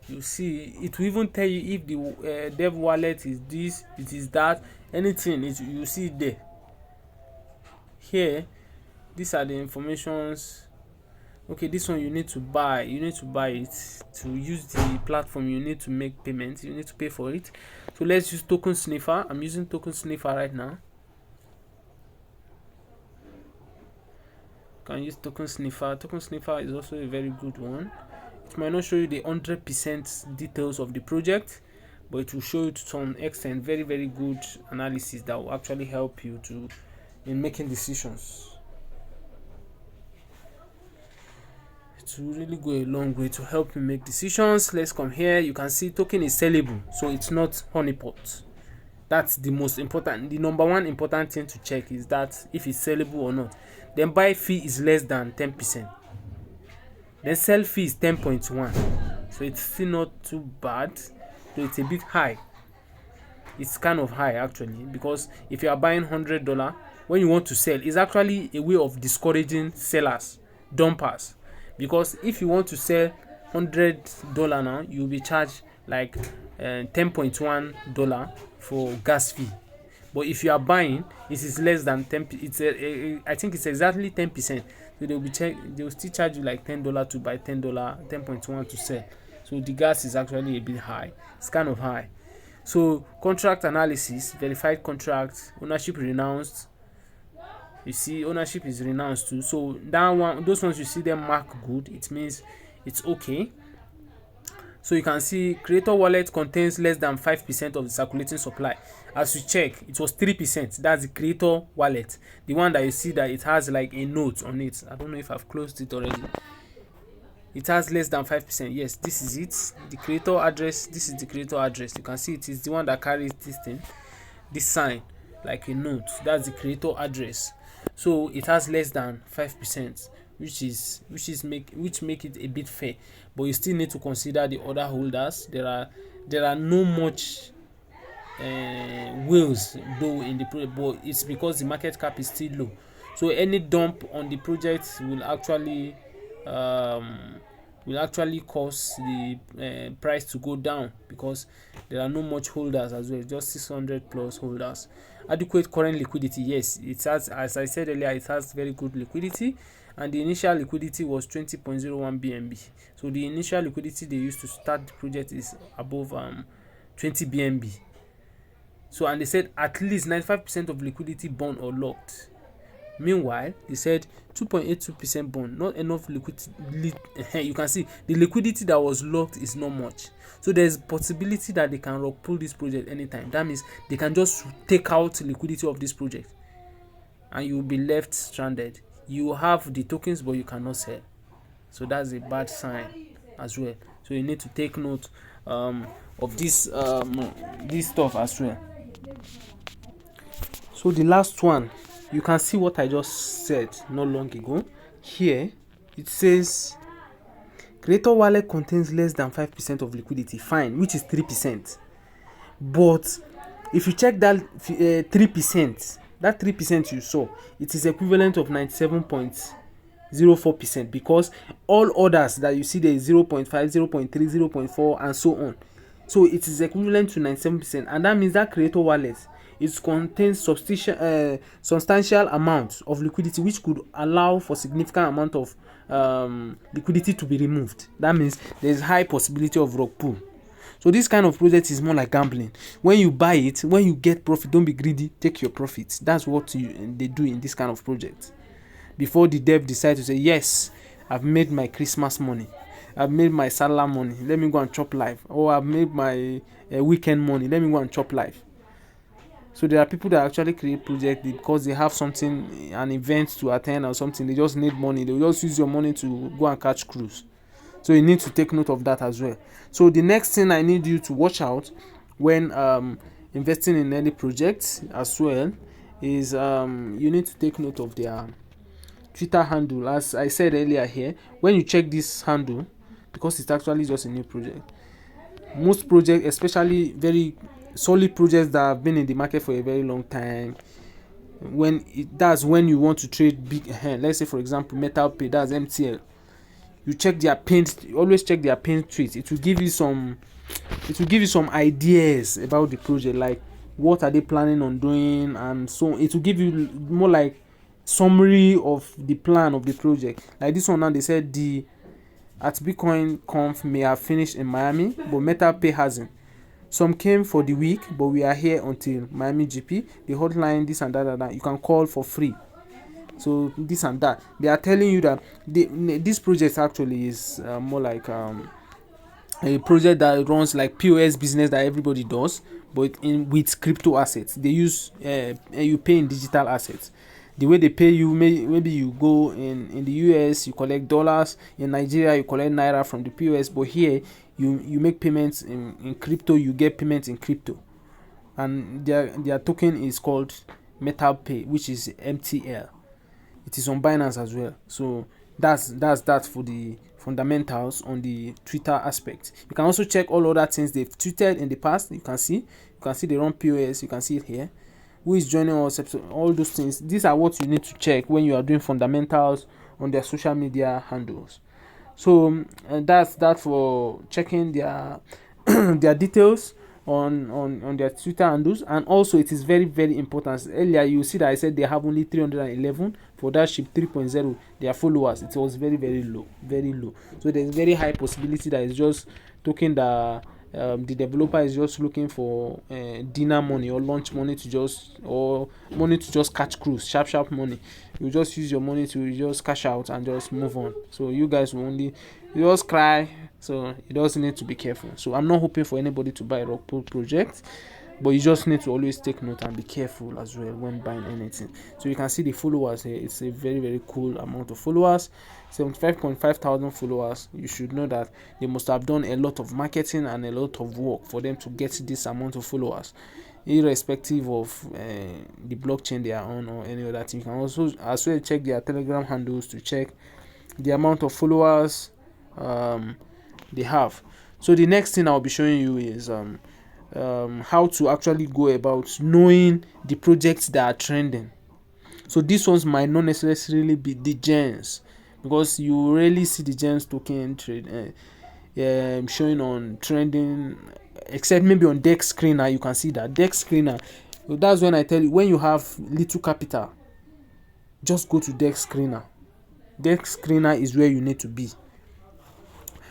You see, it will even tell you if the dev wallet is this, it is that, anything. You see it there. Here, these are the informations. Okay, this one you need to buy. You need to buy it to use the platform. You need to make payments. You need to pay for it. So let's use token sniffer. I'm using token sniffer right now. Can use token sniffer. Token sniffer is also a very good one. It might not show you the 100% details of the project, but it will show you to some extent very, very good analysis that will actually help you in making decisions. It will really go a long way to help you make decisions. Let's come here. You can see token is sellable, so it's not honeypot. That's the most important. The number one important thing to check is that if it's sellable or not. Then buy fee is less than 10%. Then sell fee is 10.1. So it's still not too bad, though it's a bit high. It's kind of high actually, because if you are buying $100, when you want to sell, it's actually a way of discouraging sellers, dumpers. Because if you want to sell $100 now, you'll be charged like $10.1 for gas fee. But if you are buying, it is less than 10. I think it's exactly 10%. So they'll still charge you like $10 to buy, $10.1 to sell. So the gas is actually a bit high. It's kind of high. So contract analysis, verified contract, ownership renounced. You see, ownership is renounced too. So that one, those ones you see them mark good, it means it's okay. So you can see creator wallet contains less than 5% of the circulating supply. As you check, it was 3%. That's the creator wallet, the one that you see that it has like a note on it. I don't know if I've closed it already. It has less than 5%. Yes, this is it. The creator address. This is the creator address. You can see it is the one that carries this thing, this sign, like a note. That's the creator address. So it has less than 5%, which make it a bit fair. But you still need to consider the other holders. There are no much whales though in the project, but it's because the market cap is still low. So any dump on the project will actually cause the price to go down, because there are no much holders as well, just 600 plus holders. Adequate current liquidity, yes, it has, as I said earlier, it has very good liquidity, and the initial liquidity was 20.01 BNB. So the initial liquidity they used to start the project is above 20 BNB. So, and they said at least 95% of liquidity bond or locked. Meanwhile, they said 2.82% bond, not enough liquidity. You can see the liquidity that was locked is not much. So there's possibility that they can rug pull this project anytime. That means they can just take out liquidity of this project, and you will be left stranded. You have the tokens, but you cannot sell. So that's a bad sign as well. So you need to take note of this stuff as well. So the last one, you can see what I just said not long ago. Here it says creator wallet contains less than 5% of liquidity. Fine, which is 3%. But if you check that 3%, that 3% you saw, it is equivalent of 97.04%, because all others that you see there is 0.5, 0.3, 0.4 and so on. So it is equivalent to 97%, and that means that creator wallet, it contains substantial amounts of liquidity, which could allow for significant amount of liquidity to be removed. That means there is high possibility of rug pull. So this kind of project is more like gambling. When you buy it, when you get profit, don't be greedy, take your profits. That's what they do in this kind of project. Before the dev decide to say, yes, I've made my Christmas money, I've made my Salah money, let me go and chop life, or I've made my weekend money, let me go and chop life. So there are people that actually create projects because they have something, an event to attend or something. They just need money. They will just use your money to go and catch cruise. So you need to take note of that as well. So the next thing I need you to watch out when investing in any projects as well is you need to take note of their Twitter handle. As I said earlier here, when you check this handle, because it's actually just a new project, most projects, especially very solid projects that have been in the market for a very long time, that's when you want to trade big, let's say for example Metal Pay, that's MTL, you check their pinned, always check their pinned tweets. It will give you some ideas about the project, like what are they planning on doing, and so it will give you more like summary of the plan of the project. Like this one now, they said the at Bitcoin Conf may have finished in Miami, but Metal Pay hasn't. Some came for the week, but we are here until Miami GP. The hotline, this and that. You can call for free. So this and that. They are telling you that this project actually is more like a project that runs like POS business that everybody does, but with crypto assets. They use you pay in digital assets. The way they pay you, maybe you go in the US, you collect dollars. In Nigeria, you collect naira from the POS. But here, you make payments in crypto, you get payments in crypto. and their token is called Metal Pay, which is MTL. It is on Binance as well. So that's that for the fundamentals on the Twitter aspect. You can also check all other things they've tweeted in the past. You can see they run POS. You can see it here. Who is joining us? All those things. These are what you need to check when you are doing fundamentals on their social media handles. So that's that for checking their their details on their Twitter handles. And also it is very, very important. Earlier you see that I said they have only 311 for that ship 3.0 their followers. It was very, very low, very low. So there's very high possibility that it's just token that the developer is just looking for dinner money or lunch money to just catch cruise, sharp money. You just use your money to just cash out and just move on. So you guys will only just cry. So it does need to be careful. So I'm not hoping for anybody to buy a rock pool project, but you just need to always take note and be careful as well when buying anything. So you can see the followers here. It's a very, very cool amount of followers. 75.5 thousand followers. You should know that they must have done a lot of marketing and a lot of work for them to get this amount of followers, irrespective of the blockchain they are on or any other thing. You can also as well check their Telegram handles to check the amount of followers they have. So the next thing I'll be showing you is how to actually go about knowing the projects that are trending. So these ones might not necessarily be the gems, because you rarely see the gems token trade showing on trending, except maybe on Dex Screener. You can see that Dex Screener. So that's when I tell you, when you have little capital, just go to Dex Screener. Dex Screener is where you need to be.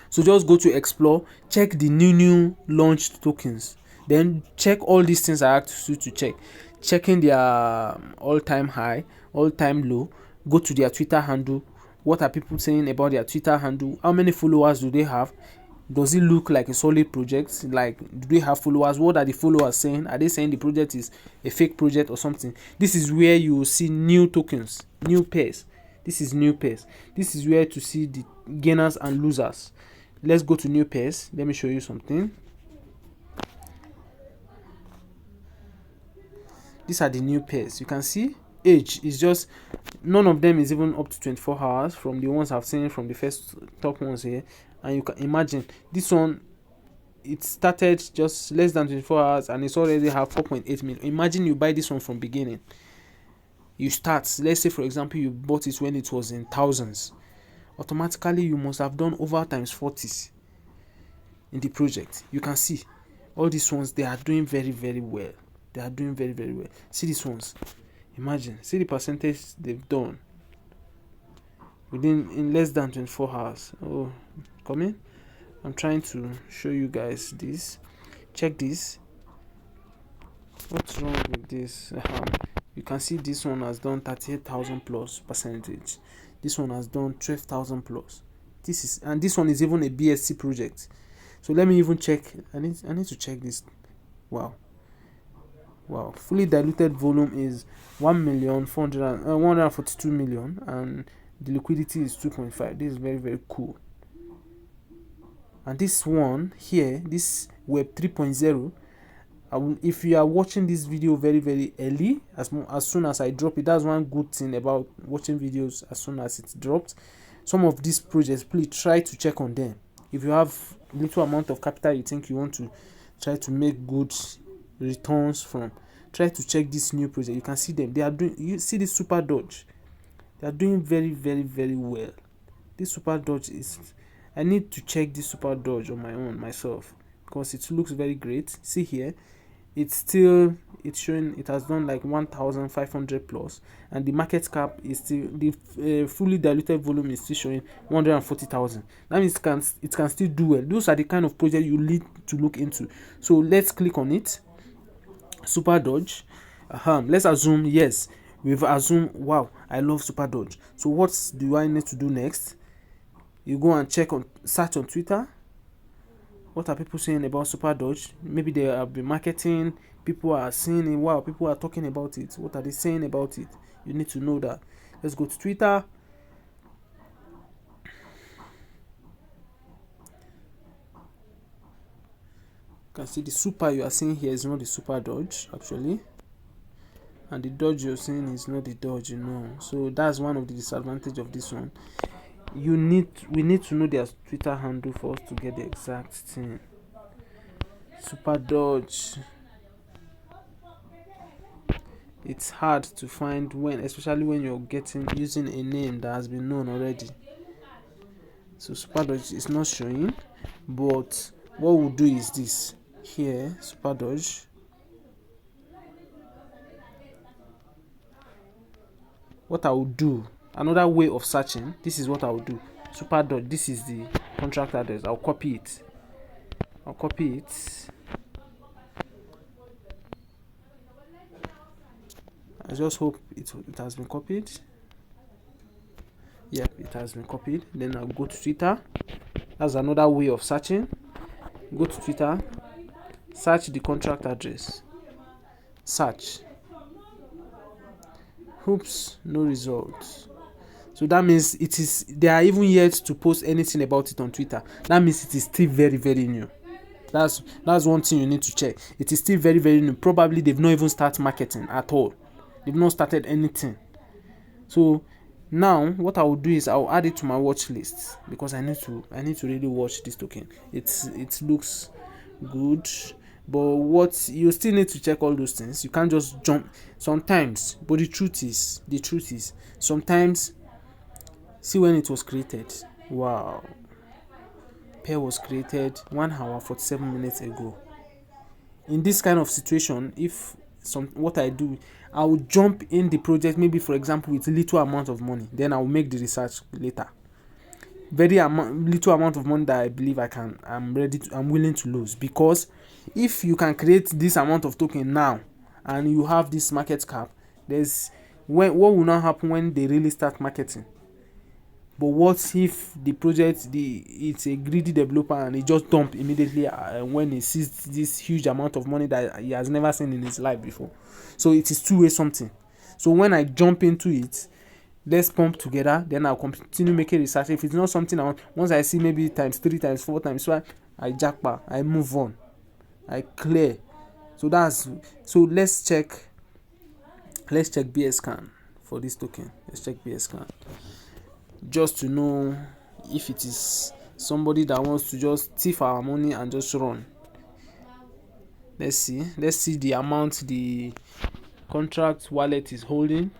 So just go to explore, check the new launched tokens, then check all these things I asked you to check. Checking their all-time high, all-time low. Go to their Twitter handle. What are people saying about their Twitter handle? How many followers do they have? Does it look like a solid project? Like, do they have followers? What are the followers saying? Are they saying the project is a fake project or something? This is where you will see new tokens, new pairs. This is new pairs. This is where to see the gainers and losers. Let's go to new pairs. Let me show you something. These are the new pairs. You can see age is just, none of them is even up to 24 hours from the ones I've seen from the first top ones here. And you can imagine this one, it started just less than 24 hours and it's already have 4.8 million. Imagine you buy this one from beginning. You start, let's say for example you bought it when it was in thousands. Automatically you must have done over times 40s in the project. You can see all these ones, they are doing very, very well. They are doing very, very well. See these ones. Imagine, see the percentage they've done in less than 24 hours. Oh, come in. I'm trying to show you guys this. Check this. What's wrong with this? You can see this one has done 38,000 plus percentage. This one has done 12,000 plus. This one is even a BSC project. So let me even check. I need to check this. Wow. Fully diluted volume is 142 million, and the liquidity is 2.5. This is very, very cool. And this one here, this Web 3.0, if you are watching this video very, very early, as soon as I drop it, that's one good thing about watching videos as soon as it's dropped. Some of these projects, please try to check on them. If you have little amount of capital you think you want to try to make good returns from, try to check this new project. You can see them. They are doing, you see this Super Dodge, they are doing very, very, very well. This Super Dodge is, I need to check this Super Dodge on my own myself, because it looks very great. See here, it's showing it has done like 1,500 plus, and the market cap is still, the fully diluted volume is still showing 140,000. That means it can still do well. Those are the kind of project you need to look into. So let's click on it. Super Dodge. Let's assume, yes, we've assumed, wow, I love Super Dodge. So what do I need to do next? You go and search on Twitter. What are people saying about Super Dodge? Maybe they have been marketing. People are seeing it. Wow, people are talking about it. What are they saying about it? You need to know that. Let's go to Twitter. can see the super you are seeing here is not the super dodge actually, and the dodge you're seeing is not the dodge, you know. So that's one of the disadvantage of this one. We need to know their Twitter handle for us to get the exact thing. Super dodge, it's hard to find when, especially when you're using a name that has been known already. So super dodge is not showing, but what we'll do is this here, super dodge. What I will do, another way of searching, this is what I will do. Super dodge, this is the contract address. I'll copy it. I just hope it has been copied. Yep, it has been copied. Then I'll go to Twitter. That's another way of searching. Go to Twitter, search the contract address, search. Oops, no results. So that means they are even yet to post anything about it on Twitter. That means it is still very, very new. That's one thing you need to check. It is still very, very new. Probably they've not even started marketing at all. They've not started anything. So now what I will do is I'll add it to my watch list, because I need to really watch this token. It looks good, but what you still need to check all those things. You can't just jump sometimes. But the truth is sometimes, see when it was created. Wow, pair was created 1 hour 47 minutes ago. In this kind of situation, what I do, I will jump in the project, maybe for example with little amount of money, then I will make the research later. Little amount of money that I believe I'm willing to lose, because if you can create this amount of token now and you have this market cap, what will not happen when they really start marketing? But what if the project, it's a greedy developer and he just dump immediately when he sees this huge amount of money that he has never seen in his life before? So it is two-way something. So when I jump into it, let's pump together, then I'll continue making research. If it's not something I want, once I see maybe times 3, times 4, times 5, I jackpot, I move on, I clear. So let's check BS scan for this token. Let's check BS scan, just to know if it is somebody that wants to just thief our money and just run. Let's see the amount the contract wallet is holding,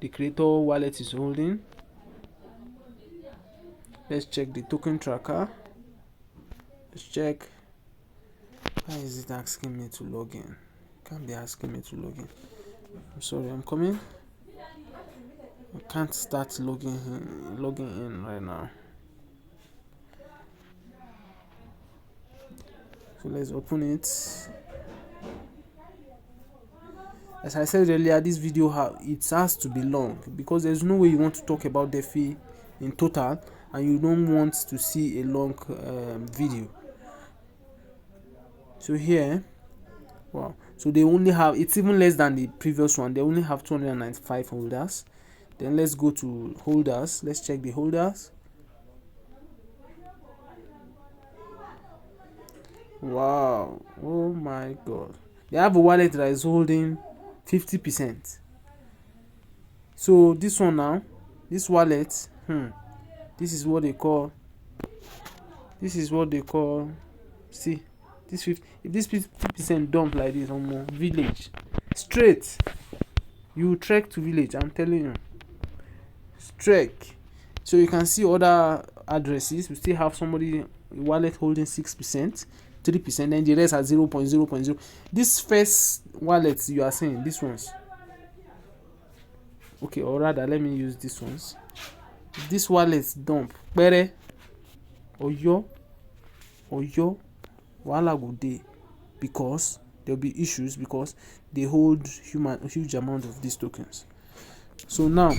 the creator wallet is holding. Let's check the token tracker. Let's check. Why is it asking me to log in? Can't be asking me to log in. I'm sorry, I'm coming. I can't start logging in right now. So let's open it. As I said earlier, this video it has to be long, because there's no way you want to talk about DeFi in total and you don't want to see a long video. So here, wow, so they only have, it's even less than the previous one. They only have 295 holders. Then let's go to holders. Let's check the holders. Wow, oh my god, they have a wallet that is holding 50%. So this one now, this wallet, this is what they call, see, this 50, if this 50% dump like this on village straight, you trek to village, I'm telling you, trek. So you can see other addresses. We still have somebody wallet holding 6%, 3%, then the rest are 0.0.0. This first wallet you are seeing, these ones, okay, or rather let me use these ones. This wallet dump pere oyo wahala go dey, because there'll be issues, because they hold huge amount of these tokens. So now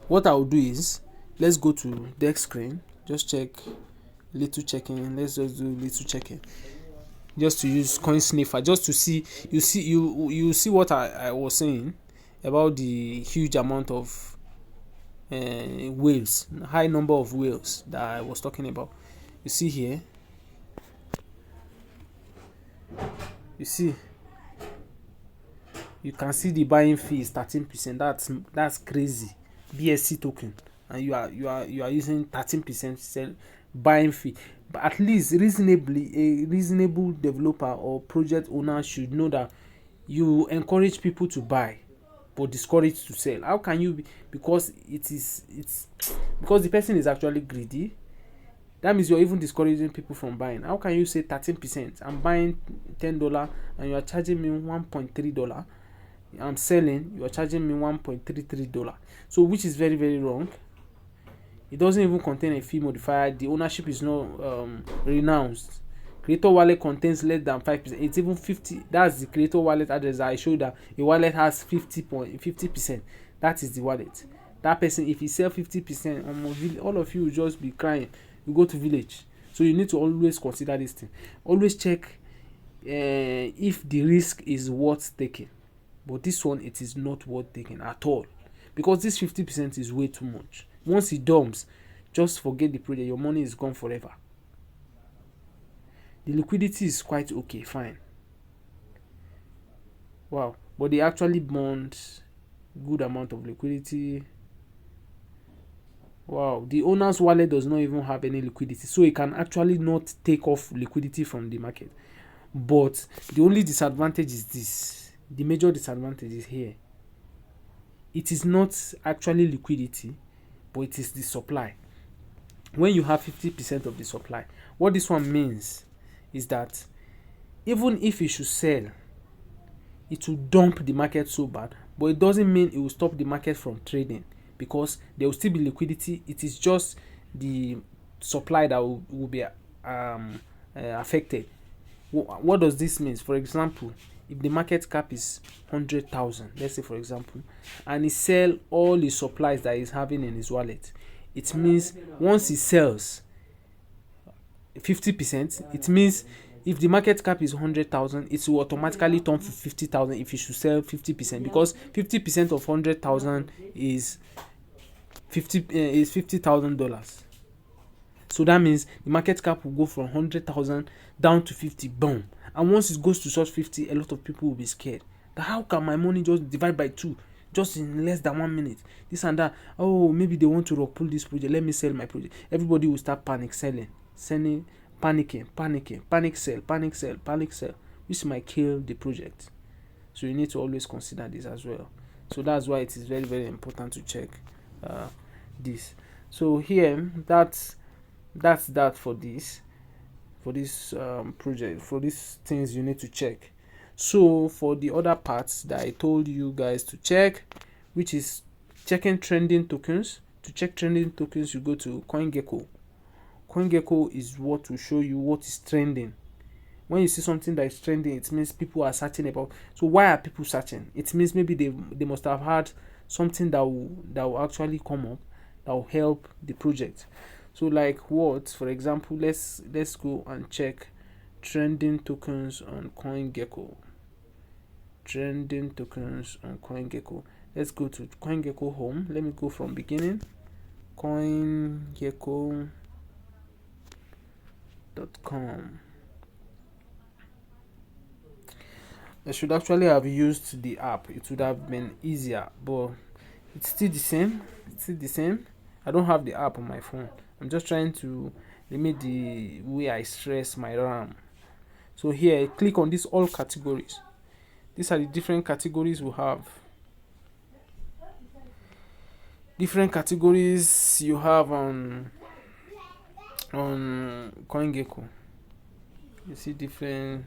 what I'll do is, let's go to deck screen, just check little checking. Let's just do little checking, just to use coin sniffer, just to see, you see what I was saying about the huge amount of whales, high number of whales that I was talking about. You see here, You see, you can see the buying fee is 13%. That's crazy. BSC token, and you are using 13% sell buying fee. But at least reasonably, a reasonable developer or project owner should know that you encourage people to buy but discourage to sell. How can you be? Because it's because the person is actually greedy. That means you're even discouraging people from buying. How can you say 13%? I'm buying $10 and you are charging me $1.3. I'm selling, you are charging me $1.33. So which is very, very wrong. It doesn't even contain a fee modifier. The ownership is not renounced. Creator wallet contains less than 5%. It's even 50. That's the creator wallet address. I showed that a wallet has 50%. That is the wallet. That person, if he sell 50%, all of you will just be crying. You go to village. So you need to always consider this thing. Always check if the risk is worth taking. But this one, it is not worth taking at all, because this 50% is way too much. Once it dumps, just forget the project. Your money is gone forever. The liquidity is quite okay, fine. Wow, but they actually bond good amount of liquidity. Wow, the owner's wallet does not even have any liquidity, so it can actually not take off liquidity from the market. But the only disadvantage is this. The major disadvantage is here. It is not actually liquidity, but it is the supply. When you have 50% of the supply, what this one means is that even if it should sell, it will dump the market so bad, but it doesn't mean it will stop the market from trading, because there will still be liquidity. It is just the supply that will be affected. What does this mean? For example, if the market cap is 100,000, let's say for example, and he sell all the supplies that he's having in his wallet, it means once he sells 50%, it means if the market cap is 100,000, it will automatically turn to 50,000 if you should sell 50%, because 50% of 100,000 is $50,000. So that means the market cap will go from 100,000 down to 50, boom. And once it goes to such 50, a lot of people will be scared. How can my money just divide by 2 just in less than 1 minute? This and that. Oh, maybe they want to rock pull this project. Let me sell my project. Everybody will start panicking, panic sell. This might kill the project. So you need to always consider this as well. So that's why it is very, very important to check this. So here, that's that for this project, for these things you need to check. So for the other parts that I told you guys to check, which is checking trending tokens. To check trending tokens, you go to CoinGecko. CoinGecko is what will show you what is trending. When you see something that is trending, it means people are searching about. So why are people searching? It means maybe they must have had something that will actually come up that will help the project. So like what? For example, let's go and check trending tokens on CoinGecko. Trending tokens on CoinGecko. Let's go to CoinGecko home. Let me go from beginning. CoinGecko.com. I should actually have used the app. It would have been easier, but it's still the same. I don't have the app on my phone. I'm just trying to limit the way I stress my RAM. So here, click on this all categories. These are the different categories we have. Different categories you have on CoinGecko. You see different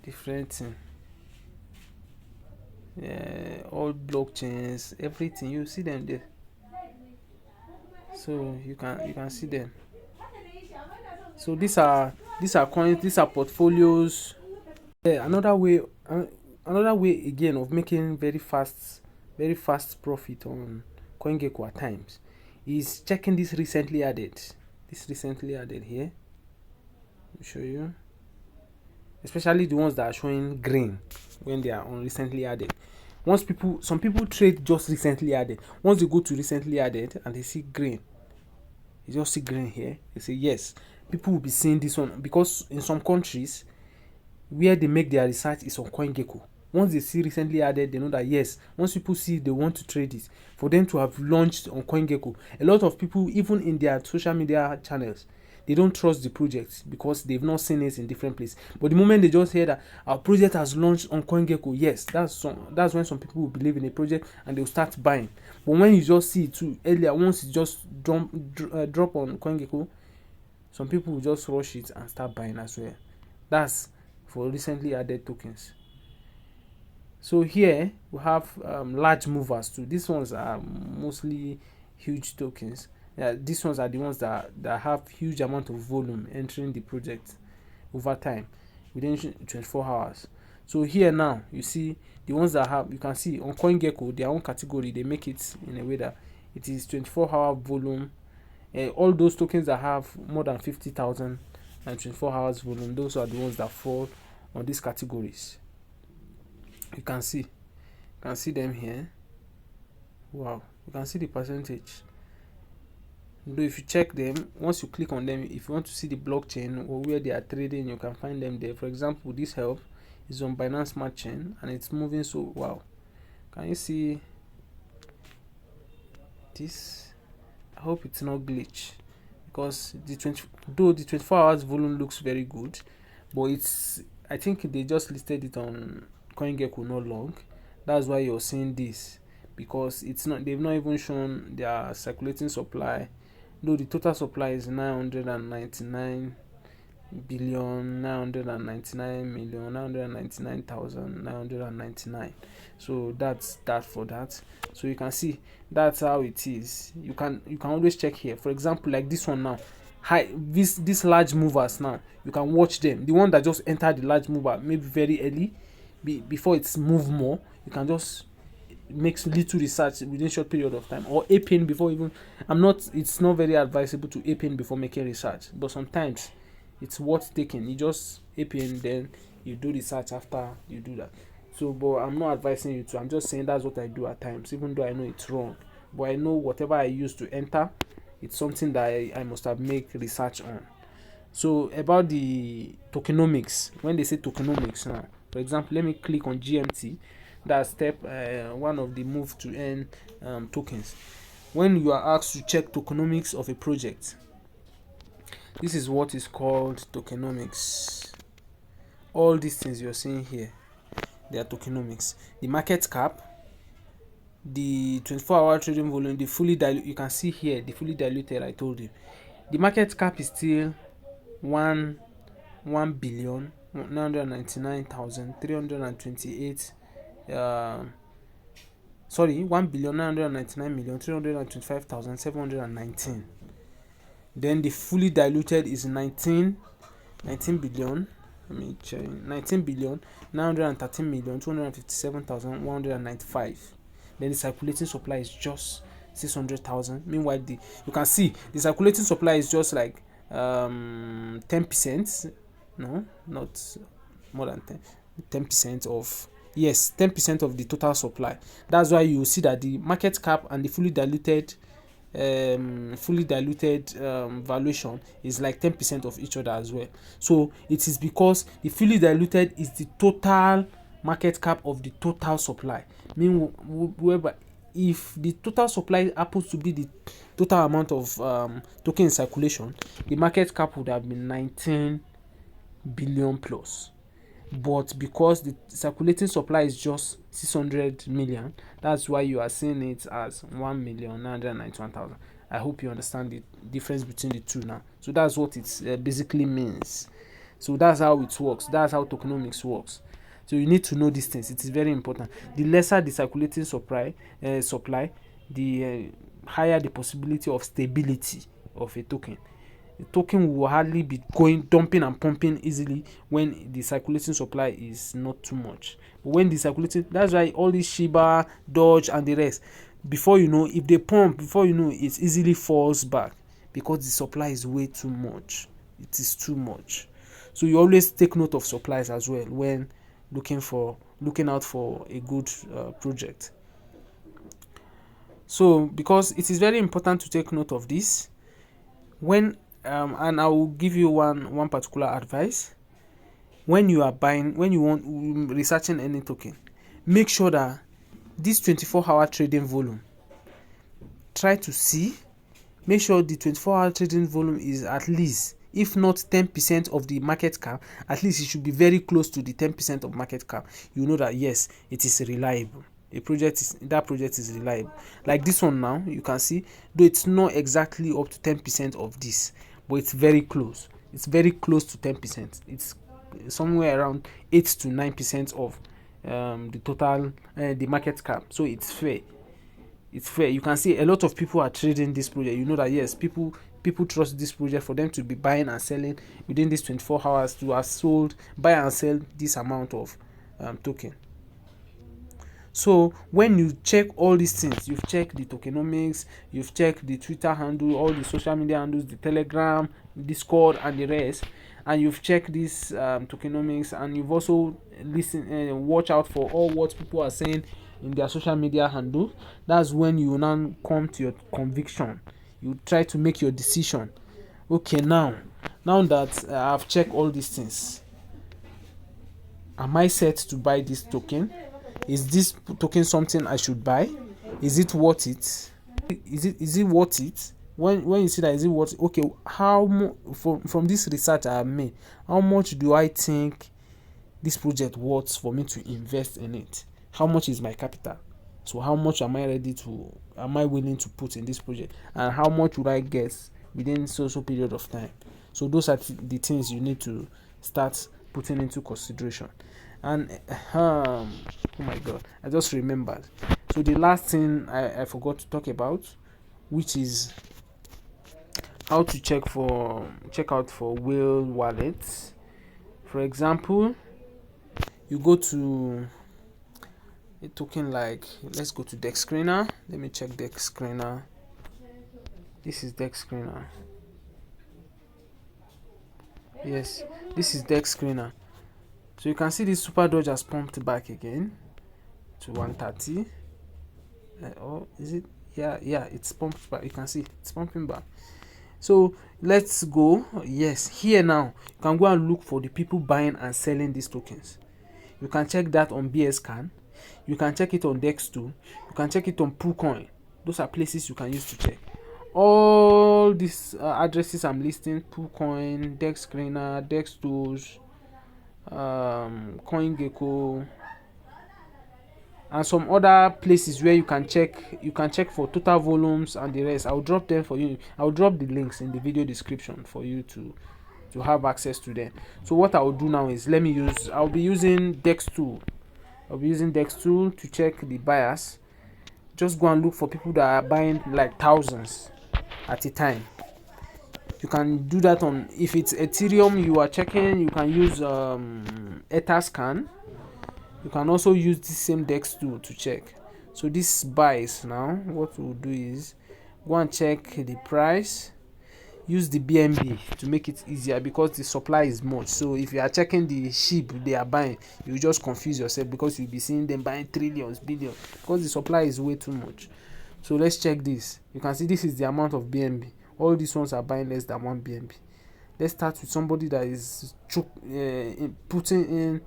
things. Yeah, all blockchains, everything, you see them there. So you can see them. So these are coins, these are portfolios. Yeah, another way again of making very fast profit on CoinGecko at times is checking this recently added. Here. Let me show you. Especially the ones that are showing green when they are on recently added. Some people trade just recently added. Once they go to recently added and they see green, you just see green here, they say yes. People will be seeing this one because in some countries where they make their research is on CoinGecko. Once they see recently added, they know that yes, once people see they want to trade it, for them to have launched on CoinGecko, a lot of people, even in their social media channels, they don't trust the project because they've not seen it in different places. But the moment they just hear that our project has launched on CoinGecko, yes, that's when some people will believe in a project and they'll start buying. But when you just see it too earlier, once it just drop on CoinGecko, some people will just rush it and start buying as well. That's for recently added tokens. So here we have large movers too. These ones are mostly huge tokens. These ones are the ones that have huge amount of volume entering the project over time within 24 hours. So here now you see the ones that have, you can see on CoinGecko, their own category, they make it in a way that it is 24-hour volume. All those tokens that have more than 50,000 and 24 hours volume, those are the ones that fall on these categories. You can see them here. Wow, you can see the percentage. Though if you check them, once you click on them, if you want to see the blockchain or where they are trading, you can find them there. For example, this help is on Binance Smart Chain and it's moving so wow. Can you see this? I hope it's not glitch, because the 24 hours volume looks very good, but it's, I think they just listed it on CoinGecko not long. That's why you're seeing this, because it's not, they've not even shown their circulating supply. Though the total supply is 999 billion 999 million 999,999. So that's that for that. So you can see that's how it is. You can always check here. For example, like this one now, these large movers now, you can watch them. The one that just entered the large mover maybe very early, before it's moved more, you can just make little research within a short period of time, or APN before even. It's not very advisable to APN before making research, but sometimes it's worth taking. You just APN, then you do research after you do that. So, but I'm not advising you to. I'm just saying that's what I do at times, even though I know it's wrong. But I know whatever I use to enter, it's something that I must have made research on. So about the tokenomics, when they say tokenomics now, for example, let me click on GMT. That's step one of the move to earn tokens. When you are asked to check tokenomics of a project, this is what is called tokenomics. All these things you're seeing here, they are tokenomics. The market cap, the 24-hour trading volume, the fully diluted, you can see here the fully diluted. I told you the market cap is still 1,999,328 1,999,325,719. Then the fully diluted is 19 billion. Let me check. 19,913,257,195. Then the circulating supply is just 600,000. Meanwhile, you can see the circulating supply is just like 10%. No, not more than 10% of, yes, 10% of the total supply. That's why you see that the market cap and the fully diluted valuation is like 10% of each other as well. So it is because the fully diluted is the total market cap of the total supply. Whereby if the total supply happens to be the total amount of token in circulation, the market cap would have been 19 billion plus. But because the circulating supply is just 600 million, that's why you are seeing it as 1,991,000. I hope you understand the difference between the two now. So that's what it basically means. So that's how it works. That's how tokenomics works. So you need to know these things. It is very important. The lesser the circulating supply, the higher the possibility of stability of a token. The token will hardly be dumping and pumping easily when the circulating supply is not too much. But when the circulating, that's why all these Shiba, Doge, and the rest, before you know, if they pump, before you know, it easily falls back because the supply is way too much. It is too much. So you always take note of supplies as well when looking out for a good project. So because it is very important to take note of this, when and I will give you one particular advice. when you are buying, when you want researching any token, make sure that this 24-hour trading volume, try to see, make sure the 24-hour trading volume is at least, if not 10% of the market cap, at least it should be very close to the 10% of market cap. You know that yes, it is reliable. That project is reliable. Like this one now, you can see, though it's not exactly up to 10% of this, but it's very close. It's very close to 10%. It's somewhere around 8 to 9% of the total the market cap. So it's fair. It's fair. You can see a lot of people are trading this project. You know that yes, people trust this project for them to be buying and selling within these 24 hours to have sold, buy and sell this amount of token. So when you check all these things, you've checked the tokenomics, you've checked the Twitter handle, all the social media handles, the Telegram, Discord, and the rest, and you've checked this tokenomics, and you've also listened and watch out for all what people are saying in their social media handle. That's when you now come to your conviction. You try to make your decision. Okay, now that I've checked all these things, am I set to buy this token? Is this token something I should buy? Is it worth it? Is it worth it? When you see that, is it worth it? Okay, how from this research I have made, how much do I think this project worth for me to invest in it? How much is my capital? So how much am I willing to put in this project, and how much would I get within so period of time? So those are the things you need to start putting into consideration. And oh my god, I just remembered. So the last thing I forgot to talk about, which is how to check out for whale wallets. For example, you go to a token like, let's go to Dex Screener. Let me check Dex Screener. This is Dex Screener. Yes, this is Dex Screener. So you can see this Super Doge has pumped back again to 130. Or is it? Yeah, it's pumped back. You can see it's pumping back. So let's go. Yes, here now you can go and look for the people buying and selling these tokens. You can check that on BSCan. You can check it on Dex2. You can check it on PooCoin. Those are places you can use to check. All these addresses I'm listing: PooCoin, Dex Screener, Dex2, CoinGecko, and some other places where you can check for total volumes and the rest. I'll drop them for you. I'll drop the links in the video description for you to have access to them. So what I'll do now is I'll be using Dex2. I'll be using Dex2 to check the buyers. Just go and look for people that are buying like thousands at a time. You can do that on, if it's Ethereum you are checking, you can use Etherscan. You can also use the same Dex2 to check. So this buys now, what we'll do is go and check the price. Use the BNB to make it easier because the supply is much. So if you are checking the sheep they are buying, you just confuse yourself because you'll be seeing them buying trillions, billions, because the supply is way too much. So let's check this. You can see this is the amount of BNB. All these ones are buying less than 1 BNB. Let's start with somebody that is putting in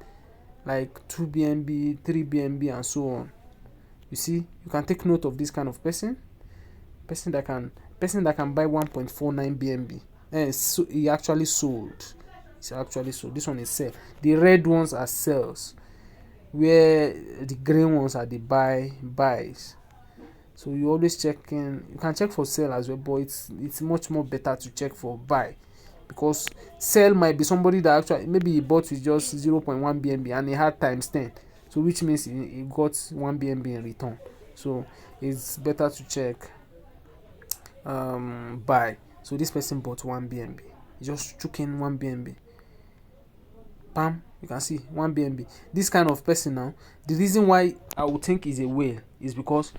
like 2 BNB, 3 BNB, and so on. You see, you can take note of this kind of person that can buy 1.49 BNB. And so he actually sold. This one is sell. The red ones are sells, where the green ones are the buys. So you always you can check for sell as well, but it's much more better to check for buy, because sell might be somebody that actually maybe he bought with just 0.1 BNB and he had times 10, so which means he got 1 BNB in return. So it's better to check buy. So this person bought 1 BNB. He just took in 1 BNB. Bam, you can see 1 BNB. This kind of person now, the reason why I would think is a whale is because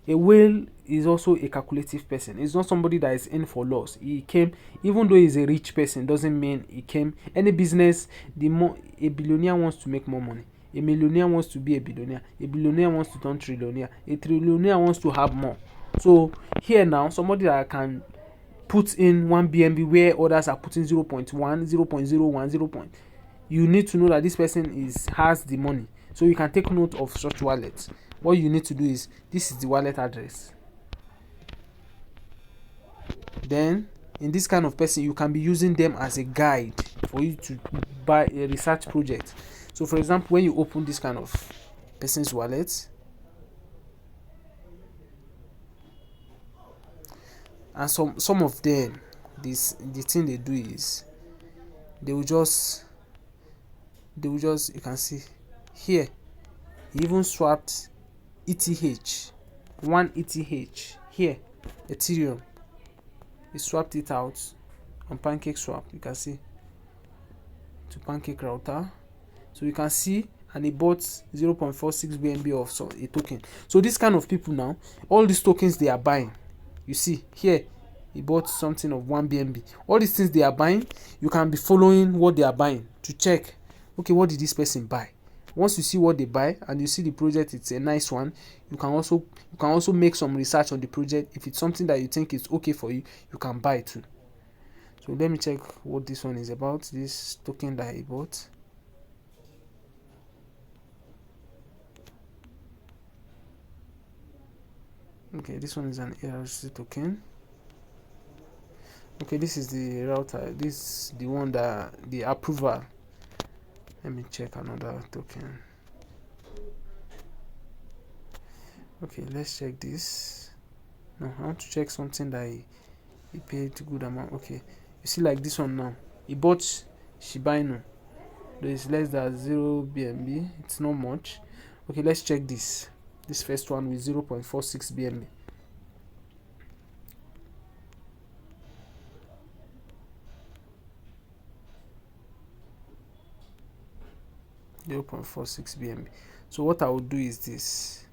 a whale is also a calculative person. It's not somebody that is in for loss. He came, even though he's a rich person, doesn't mean he came. Any business, the more a billionaire wants to make more money, a millionaire wants to be a billionaire, a billionaire wants to turn trillionaire, a trillionaire wants to have more. So here now, somebody that can put in 1 BNB where others are putting 0.1, 0.01, you need to know that this person has the money, so you can take note of such wallets. What you need to do is, this is the wallet address. Then in this kind of person, you can be using them as a guide for you to buy a research project. So for example, when you open this kind of person's wallet, and some of them, the thing they do is they will just you can see here, he even swapped ETH, 1 ETH here, Ethereum. He swapped it out on Pancake Swap. You can see to Pancake Router. So you can see, and he bought 0.46 BNB of a token. So this kind of people now, all these tokens they are buying, you see here, he bought something of 1 BNB. All these things they are buying, you can be following what they are buying to check, okay, what did this person buy? Once you see what they buy and you see the project, it's a nice one, you can also make some research on the project. If it's something that you think is okay for you, you can buy too. So let me check what this one is about, this token that he bought. Okay, this one is an ARC token. Okay, this is the router, this is the one that the approval. Let me check another token. Okay, let's check this. No, I want to check something that he paid a good amount. Okay, you see, like this one now, he bought Shiba Inu. There is less than 0 BNB. It's not much. Okay, let's check this first one with 0.46 BNB. .46 BNB. So what I will do is this.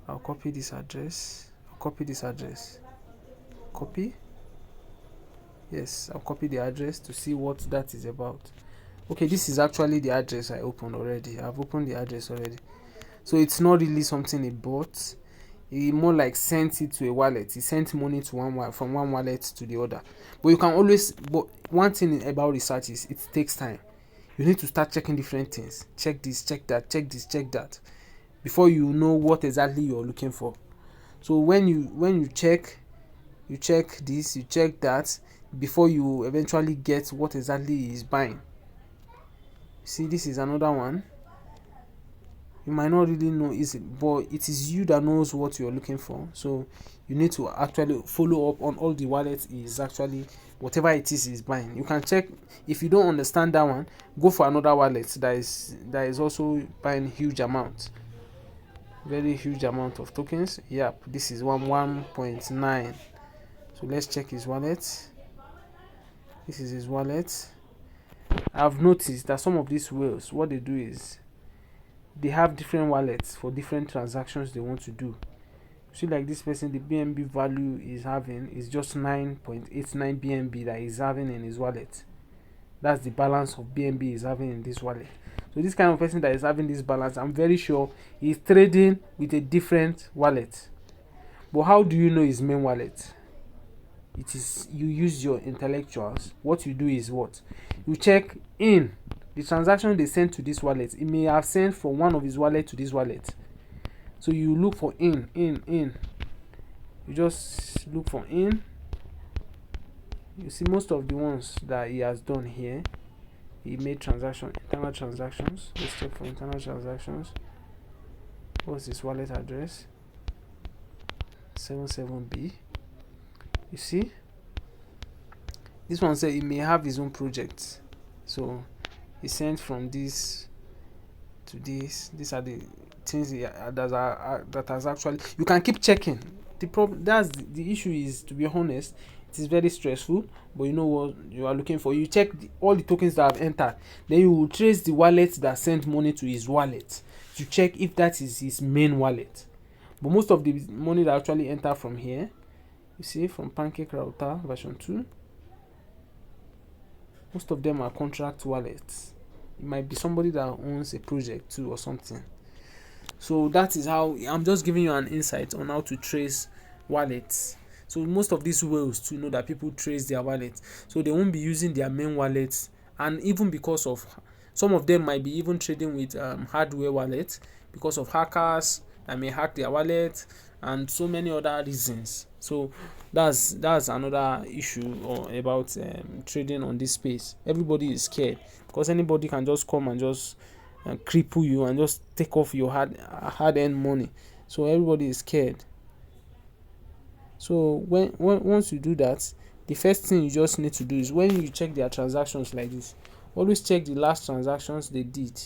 I'll copy this address. Copy. Yes, I'll copy the address to see what that is about. Okay, this is actually the address I opened already. I've opened the address already. So it's not really something he bought. He more like sent it to a wallet. He sent money to from one wallet to the other. But you can always, but one thing about research is it takes time. You need to start checking different things. Check this, check that, check this, check that, before you know what exactly you're looking for. So when you check this, you check that, before you eventually get what exactly he is buying. See, this is another one. You might not really know but it is you that knows what you're looking for. So you need to actually follow up on all the wallets is actually, whatever it is he's buying. You can check. If you don't understand that one, go for another wallet that is also buying huge amount, very huge amount of tokens. Yep, this is 1.9. So let's check his wallet. This is his wallet. I've noticed that some of these whales, what they do is they have different wallets for different transactions they want to do. See, like this person, the BNB value is having is just 9.89 BNB that he's having in his wallet. That's the balance of BNB he's having in this wallet. So this kind of person that is having this balance, I'm very sure he's trading with a different wallet. But how do you know his main wallet? It is, you use your intellectuals. What you do is what? You check in the transaction they sent to this wallet. It may have sent from one of his wallet to this wallet. So you look for in. You just look for in. You see most of the ones that he has done here, he made internal transactions. Let's check for internal transactions. What's his wallet address? 77B. You see, this one said he may have his own project. So he sent from this to this. These are the things that has actually, you can keep checking. The problem, that's the issue is, to be honest, it is very stressful, but you know what you are looking for. You check all the tokens that have entered, then you will trace the wallet that sent money to his wallet to check if that is his main wallet. But most of the money that actually enter from here, you see, from Pancake Router version 2, most of them are contract wallets. It might be somebody that owns a project too or something. So that is how I'm just giving you an insight on how to trace wallets. So most of these whales to know that people trace their wallets, so they won't be using their main wallets And even because of some of them might be even trading with hardware wallets because of hackers that may hack their wallet and so many other reasons. So that's another issue about trading on this space. Everybody is scared because anybody can just come and just cripple you and just take off your hard-earned money. So everybody is scared. So when once you do that, the first thing you just need to do is when you check their transactions like this, always check the last transactions they did.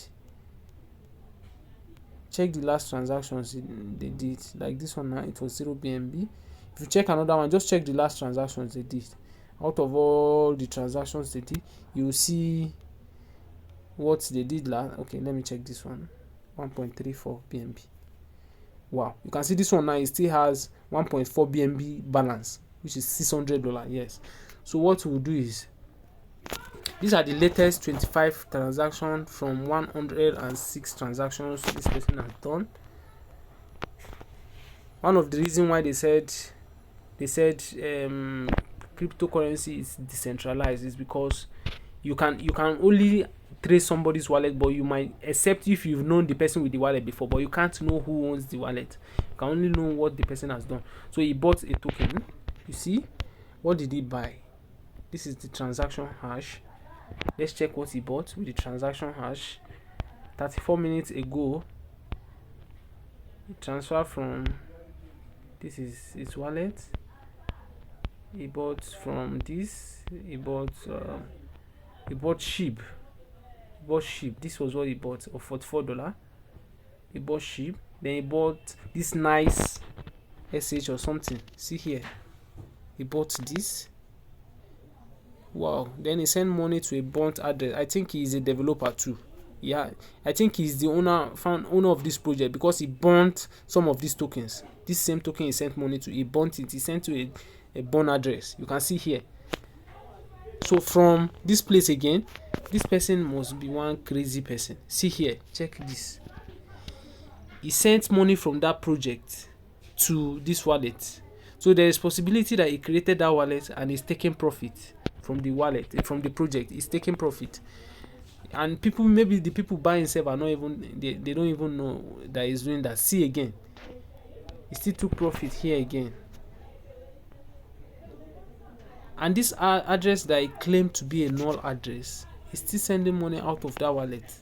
Check the last transactions they did. Like this one now, it was 0 BNB. If you check another one, just check the last transactions they did. Out of all the transactions they did, you will see what they did last. Okay, let me check this one. 1.34 BNB. Wow, you can see this one now, it still has 1.4 BNB balance, which is $600. Yes. So what we'll do is, these are the latest 25 transactions from 106 transactions this person has done. One of the reasons why they said cryptocurrency is decentralized is because you can only trace somebody's wallet, but you might, except if you've known the person with the wallet before, but you can't know who owns the wallet. You can only know what the person has done. So he bought a token. You see, what did he buy? This is the transaction hash. Let's check what he bought with the transaction hash. 34 minutes ago, he transferred from, this is his wallet. He bought from this. He bought sheep. He bought sheep. This was what he bought of $44. He bought sheep. Then he bought this nice SH or something. See here. He bought this. Wow. Then he sent money to a burnt address. I think he is a developer too. Yeah, I think he's the owner of this project because he burnt some of these tokens. This same token he sent money to, he burnt it. He sent to a burn address. You can see here. So from this place again, this person must be one crazy person. See here, check this. He sent money from that project to this wallet. So there is possibility that he created that wallet and is taking profit from the wallet, from the project. He's taking profit. And people, maybe the people buying self are not even, they don't even know that he's doing that. See again, he still took profit here again. And this address that he claimed to be a null address, he's still sending money out of that wallet.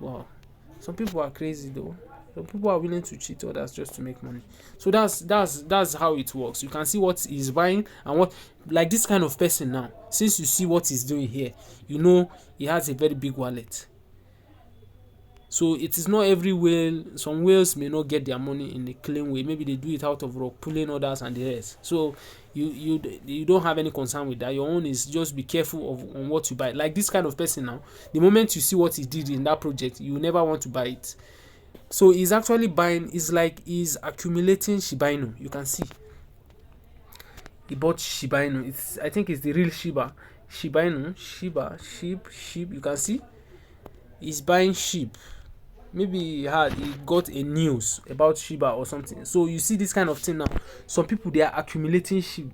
Wow, some people are crazy though. Some people are willing to cheat others just to make money. So that's how it works. You can see what he's buying and what, like this kind of person now, since you see what he's doing here, you know he has a very big wallet. So it is not every whale. Some whales may not get their money in a clean way. Maybe they do it out of rock pulling others and the rest. So you don't have any concern with that. Your own is just be careful on what you buy. Like this kind of person now, the moment you see what he did in that project, you never want to buy it. So he's actually buying, it's like he's accumulating Shiba Inu. You can see he bought Shiba Inu. I think it's the real Shiba Inu. Sheep. You can see he's buying sheep. Maybe he got a news about Shiba or something. So you see this kind of thing now. Some people, they are accumulating sheep,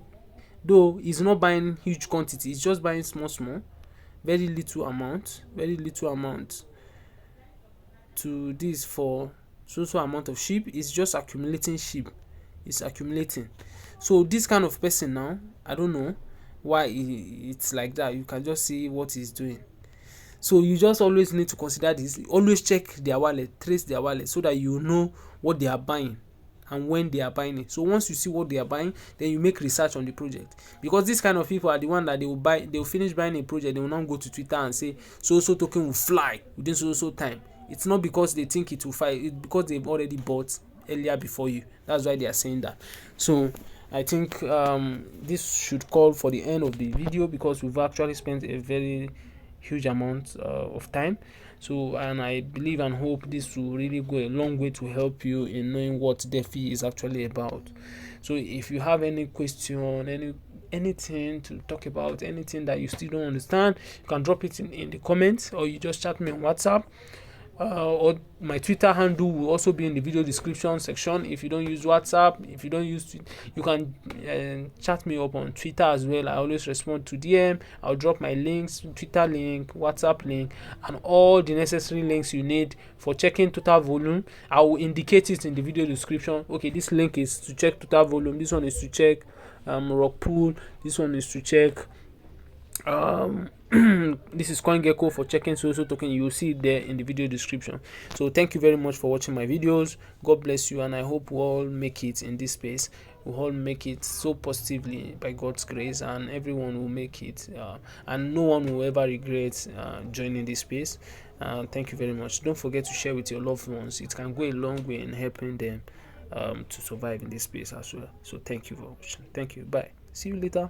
though he's not buying huge quantity. He's just buying small, very little amount to this for so amount of sheep. It's just accumulating sheep. It's accumulating. So this kind of person now, I don't know why it's like that. You can just see what he's doing. So you just always need to consider this. Always check their wallet, trace their wallet, so that you know what they are buying and when they are buying it. So once you see what they are buying, then you make research on the project. Because these kind of people are the one that they will finish buying a project, they will not go to Twitter and say so token will fly within so time. It's not because they think it will fly, it's because they've already bought earlier before you. That's why they are saying that. So I think this should call for the end of the video, because we've actually spent a very huge amount of time. So, and I believe and hope this will really go a long way to help you in knowing what DeFi is actually about. So if you have any question, anything to talk about, anything that you still don't understand, you can drop it in the comments, or you just chat me on WhatsApp. or my Twitter handle will also be in the video description section. If you don't use WhatsApp, if you don't use, you can chat me up on Twitter as well. I always respond to DM. I'll drop my links, Twitter link, WhatsApp link, and all the necessary links you need for checking total volume. I will indicate it in the video description. Okay, this link is to check total volume, this one is to check rock pool, this one is to check this is CoinGecko for checking social token. You will see it there in the video description. So thank you very much for watching my videos. God bless you, and I hope we all make it in this space. We all make it so positively by God's grace, and everyone will make it, and no one will ever regret joining this space. Thank you very much. Don't forget to share with your loved ones. It can go a long way in helping them to survive in this space as well. So thank you for watching. Thank you. Bye. See you later.